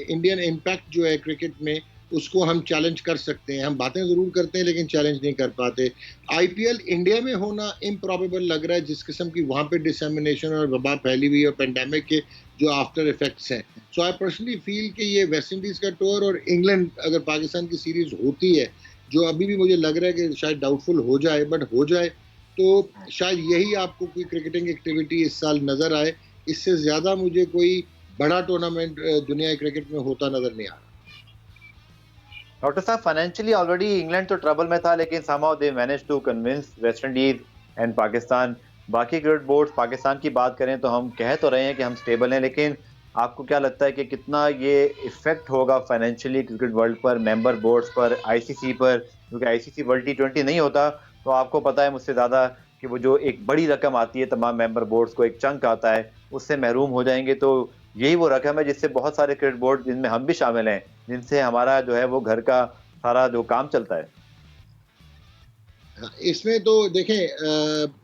B: इंडियन इम्पैक्ट जो है क्रिकेट में उसको हम चैलेंज कर सकते हैं। हम बातें जरूर करते हैं लेकिन चैलेंज नहीं कर पाते। आईपीएल इंडिया में होना इम्प्रॉबेबल लग रहा है, जिस किस्म की वहां पे डिसेमिनेशन और वबा फैली हुई है, पेंडेमिक के जो आफ्टर इफेक्ट्स हैं। सो आई पर्सनली फील कि ये वेस्ट इंडीज का टूर और इंग्लैंड अगर पाकिस्तान की सीरीज होती है, जो अभी भी मुझे लग रहा है कि शायद डाउटफुल हो जाए, बट हो जाए तो शायद यही आपको कोई क्रिकेटिंग एक्टिविटी इस साल नजर आए। इससे ज्यादा मुझे कोई बड़ा टूर्नामेंट दुनिया क्रिकेट में होता नजर नहीं आ रहा।
A: डॉक्टर साहब, फाइनेंशियली ऑलरेडी इंग्लैंड तो ट्रबल में था, लेकिन somehow they manage to convince West Indies and Pakistan. बाकी क्रिकेट बोर्ड पाकिस्तान की बात करें तो हम कह तो रहे हैं कि हम स्टेबल हैं, लेकिन आपको क्या लगता है कि कितना ये इफेक्ट होगा फाइनेंशियली क्रिकेट वर्ल्ड पर, मेंबर बोर्ड्स पर, आईसीसी पर? क्योंकि आईसीसी वर्ल्ड T20 नहीं होता तो आपको पता है मुझसे ज़्यादा कि वो जो एक बड़ी रकम आती है तमाम मेंबर बोर्ड्स को, एक चंक आता है, उससे महरूम हो जाएंगे। तो यही वो रकम है जिससे बहुत सारे क्रिकेट बोर्ड, जिनमें हम भी शामिल हैं, जिनसे हमारा जो है वो घर का सारा जो काम चलता है।
B: इसमें तो देखें,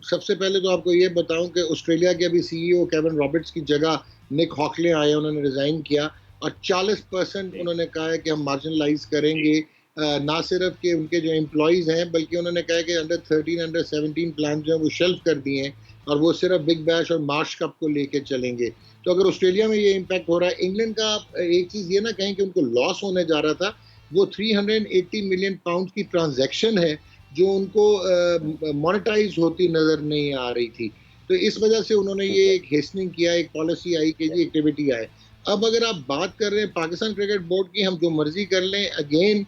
B: सबसे पहले तो आपको ये बताऊं कि ऑस्ट्रेलिया के अभी सीईओ केविन रॉबर्ट्स की जगह निक हॉकले आए, उन्होंने रिजाइन किया और 40% उन्होंने कहा है कि हम मार्जिनलाइज करेंगे। ना सिर्फ कि उनके जो एम्प्लॉयज़ हैं, बल्कि उन्होंने कहा है कि अंडर 13 अंडर 17 प्लान जो है वो शेल्फ कर दिए हैं और वो सिर्फ बिग बैश और मार्च कप को लेके चलेंगे। तो अगर ऑस्ट्रेलिया में ये इम्पैक्ट हो रहा है, इंग्लैंड का एक चीज़ ये ना कहें कि उनको लॉस होने जा रहा था, वो 380 मिलियन पाउंड की ट्रांजैक्शन है जो उनको मोनेटाइज होती नजर नहीं आ रही थी। तो इस वजह से उन्होंने ये एक हेस्टनिंग किया, एक पॉलिसी आई कि जी एक्टिविटी आए। अब अगर आप बात कर रहे हैं पाकिस्तान क्रिकेट बोर्ड की, हम जो मर्जी कर लें, अगेन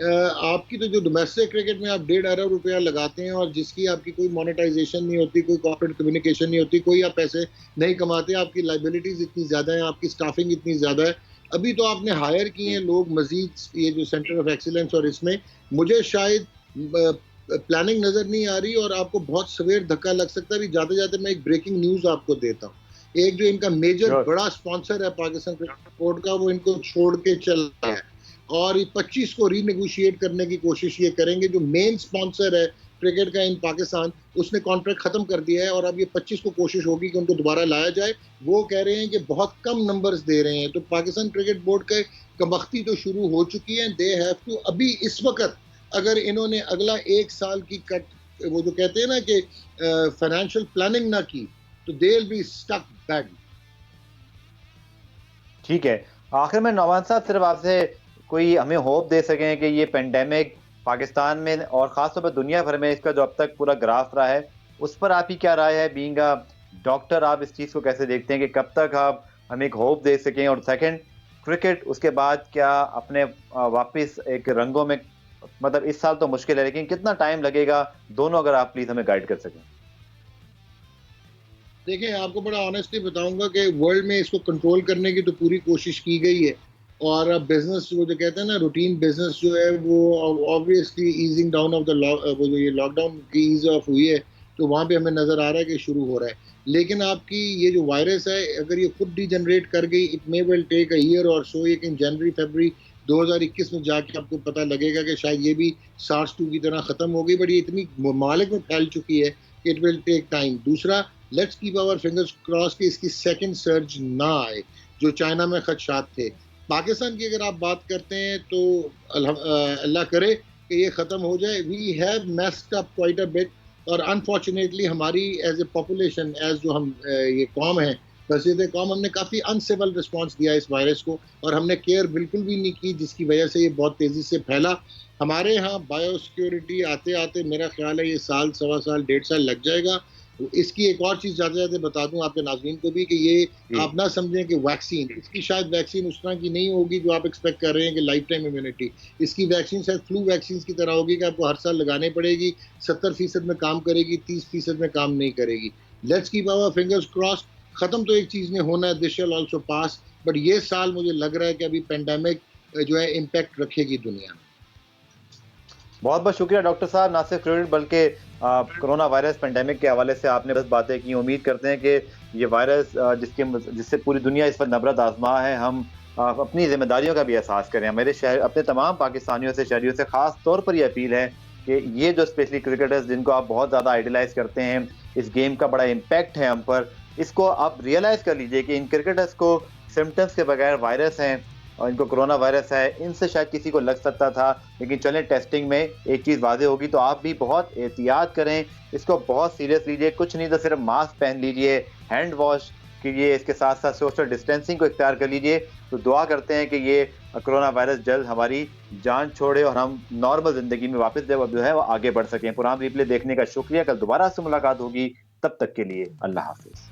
B: आपकी तो जो डोमेस्टिक क्रिकेट में आप 1.5 अरब रुपया लगाते हैं और जिसकी आपकी कोई मोनेटाइजेशन नहीं होती, कोई कॉर्पोरेट कम्युनिकेशन नहीं होती, कोई आप पैसे नहीं कमाते, आपकी लाइबिलिटीज इतनी ज्यादा है, आपकी स्टाफिंग इतनी ज्यादा है। अभी तो आपने हायर किए हैं लोग मजीद ये जो सेंटर ऑफ एक्सीलेंस, और इसमें मुझे शायद प्लानिंग नजर नहीं आ रही और आपको बहुत सवेर धक्का लग सकता है। अभी जाते जाते मैं एक ब्रेकिंग न्यूज आपको देता हूँ। एक जो इनका मेजर बड़ा स्पॉन्सर है पाकिस्तान क्रिकेट बोर्ड का, वो इनको छोड़ के चल रहा है और 25 को रीनेगोशिएट करने की कोशिश ये करेंगे। जो मेन स्पॉन्सर है क्रिकेट का इन पाकिस्तान, उसने कॉन्ट्रैक्ट खत्म कर दिया है और अब ये 25 को कोशिश होगी कि उनको दोबारा लाया जाए। वो कह रहे हैं कि बहुत कम नंबर्स दे रहे हैं। तो पाकिस्तान क्रिकेट बोर्ड के कमख्ती तो शुरू हो चुकी है। दे हैव टू, अभी इस वक्त अगर इन्होंने अगला 1 साल की कट, वो जो कहते हैं ना कि फाइनेंशियल प्लानिंग ना की, तो they will be stuck bad.
A: ठीक है, आखिर में नौमान साहब सिर्फ आपसे कोई हमें होप दे सकें कि ये पेंडेमिक पाकिस्तान में और ख़ासतौर पर दुनिया भर में इसका जो अब तक पूरा ग्राफ रहा है, उस पर आपकी क्या राय है? बीइंग अ डॉक्टर, आप इस चीज़ को कैसे देखते हैं कि कब तक आप हमें एक होप दे सकें? और सेकंड, क्रिकेट उसके बाद क्या अपने वापस एक रंगों में, मतलब इस साल तो मुश्किल है, लेकिन कितना टाइम लगेगा? दोनों अगर आप प्लीज़ हमें गाइड कर सकें।
B: देखिए, आपको बड़ा ऑनेस्टली बताऊंगा कि वर्ल्ड में इसको कंट्रोल करने की तो पूरी कोशिश की गई है और अब बिजनेस, वो जो कहते हैं ना रूटीन बिजनेस जो है, वो obviously easing down of the वो जो ये लॉकडाउन की ईज ऑफ हुई है, तो वहाँ पे हमें नजर आ रहा है कि शुरू हो रहा है। लेकिन आपकी ये जो वायरस है, अगर ये खुद डिजनरेट कर गई, it may will take a year or so. एक इन जनवरी फरवरी 2021 में जाके आपको पता लगेगा कि शायद ये भी सार्स 2 की तरह खत्म हो गई, बट ये इतनी ममालिक में फैल चुकी है कि इट विल टेक टाइम। दूसरा, let's keep our fingers cross कि इसकी सेकंड सर्ज ना आए जो चाइना में खदशात थे। पाकिस्तान की अगर आप बात करते हैं तो अल्लाह करे कि ये ख़त्म हो जाए। We have messed up quite a bit और अनफॉर्चुनेटली हमारी एज ए पॉपुलेशन, एज जो हम ये कौम है, बसीत कौम, हमने काफ़ी अनसिविल रिस्पॉन्स दिया इस वायरस को और हमने केयर बिल्कुल भी नहीं की, जिसकी वजह से ये बहुत तेज़ी से फैला। हमारे यहाँ बायो सिक्योरिटी आते आते मेरा ख्याल है ये साल, सवा साल, 1.5 साल लग जाएगा। इसकी एक और चीज ज्यादा ज्यादा बता दूं आपके नाज़रीन को भी कि ये आप ना समझें कि वैक्सीन, इसकी शायद वैक्सीन उस तरह की नहीं होगी जो आप एक्सपेक्ट कर रहे हैं कि लाइफ टाइम इम्यूनिटी। इसकी वैक्सीन शायद फ्लू वैक्सीन की तरह होगी कि आपको हर साल लगाने पड़ेगी, 70% में काम करेगी, 30% में काम नहीं करेगी। Let's keep our fingers cross. खत्म तो एक चीज ने होना है, this shall also pass, but ये साल मुझे लग रहा है कि अभी पेंडेमिक जो है इम्पैक्ट रखेगी दुनिया में।
A: बहुत बहुत शुक्रिया डॉक्टर साहब, ना सिर्फ कोविड बल्कि कोरोना वायरस पेंडेमिक के हवाले से आपने बस बातें की। उम्मीद करते हैं कि ये वायरस जिससे पूरी दुनिया इस पर नबरत आजमा है, हम अपनी जिम्मेदारियों का भी एहसास करें। मेरे शहर अपने तमाम पाकिस्तानियों से, शहरियों से खास तौर पर ये अपील है कि ये जो स्पेशली क्रिकेटर्स जिनको आप बहुत ज़्यादा आइडलाइज करते हैं, इस गेम का बड़ा इम्पैक्ट है हम पर, इसको आप रियलाइज़ कर लीजिए कि इन क्रिकेटर्स को सिम्टम्स के बगैर वायरस हैं और इनको कोरोना वायरस है, इनसे शायद किसी को लग सकता था, लेकिन चलें टेस्टिंग में एक चीज़ वाज़ेह होगी। तो आप भी बहुत एहतियात करें, इसको बहुत सीरियस लीजिए। कुछ नहीं तो सिर्फ मास्क पहन लीजिए, हैंड वॉश कीजिए, इसके साथ-साथ सोशल डिस्टेंसिंग को इख्तियार कर लीजिए। तो दुआ करते हैं कि ये कोरोना वायरस जल्द हमारी जान छोड़े और हम नॉर्मल ज़िंदगी में वापस जो है वो आगे बढ़ सकें। प्रोग्राम रिप्ले देखने का शुक्रिया। कल दोबारा से मुलाकात होगी, तब तक के लिए अल्लाह हाफ़िज़।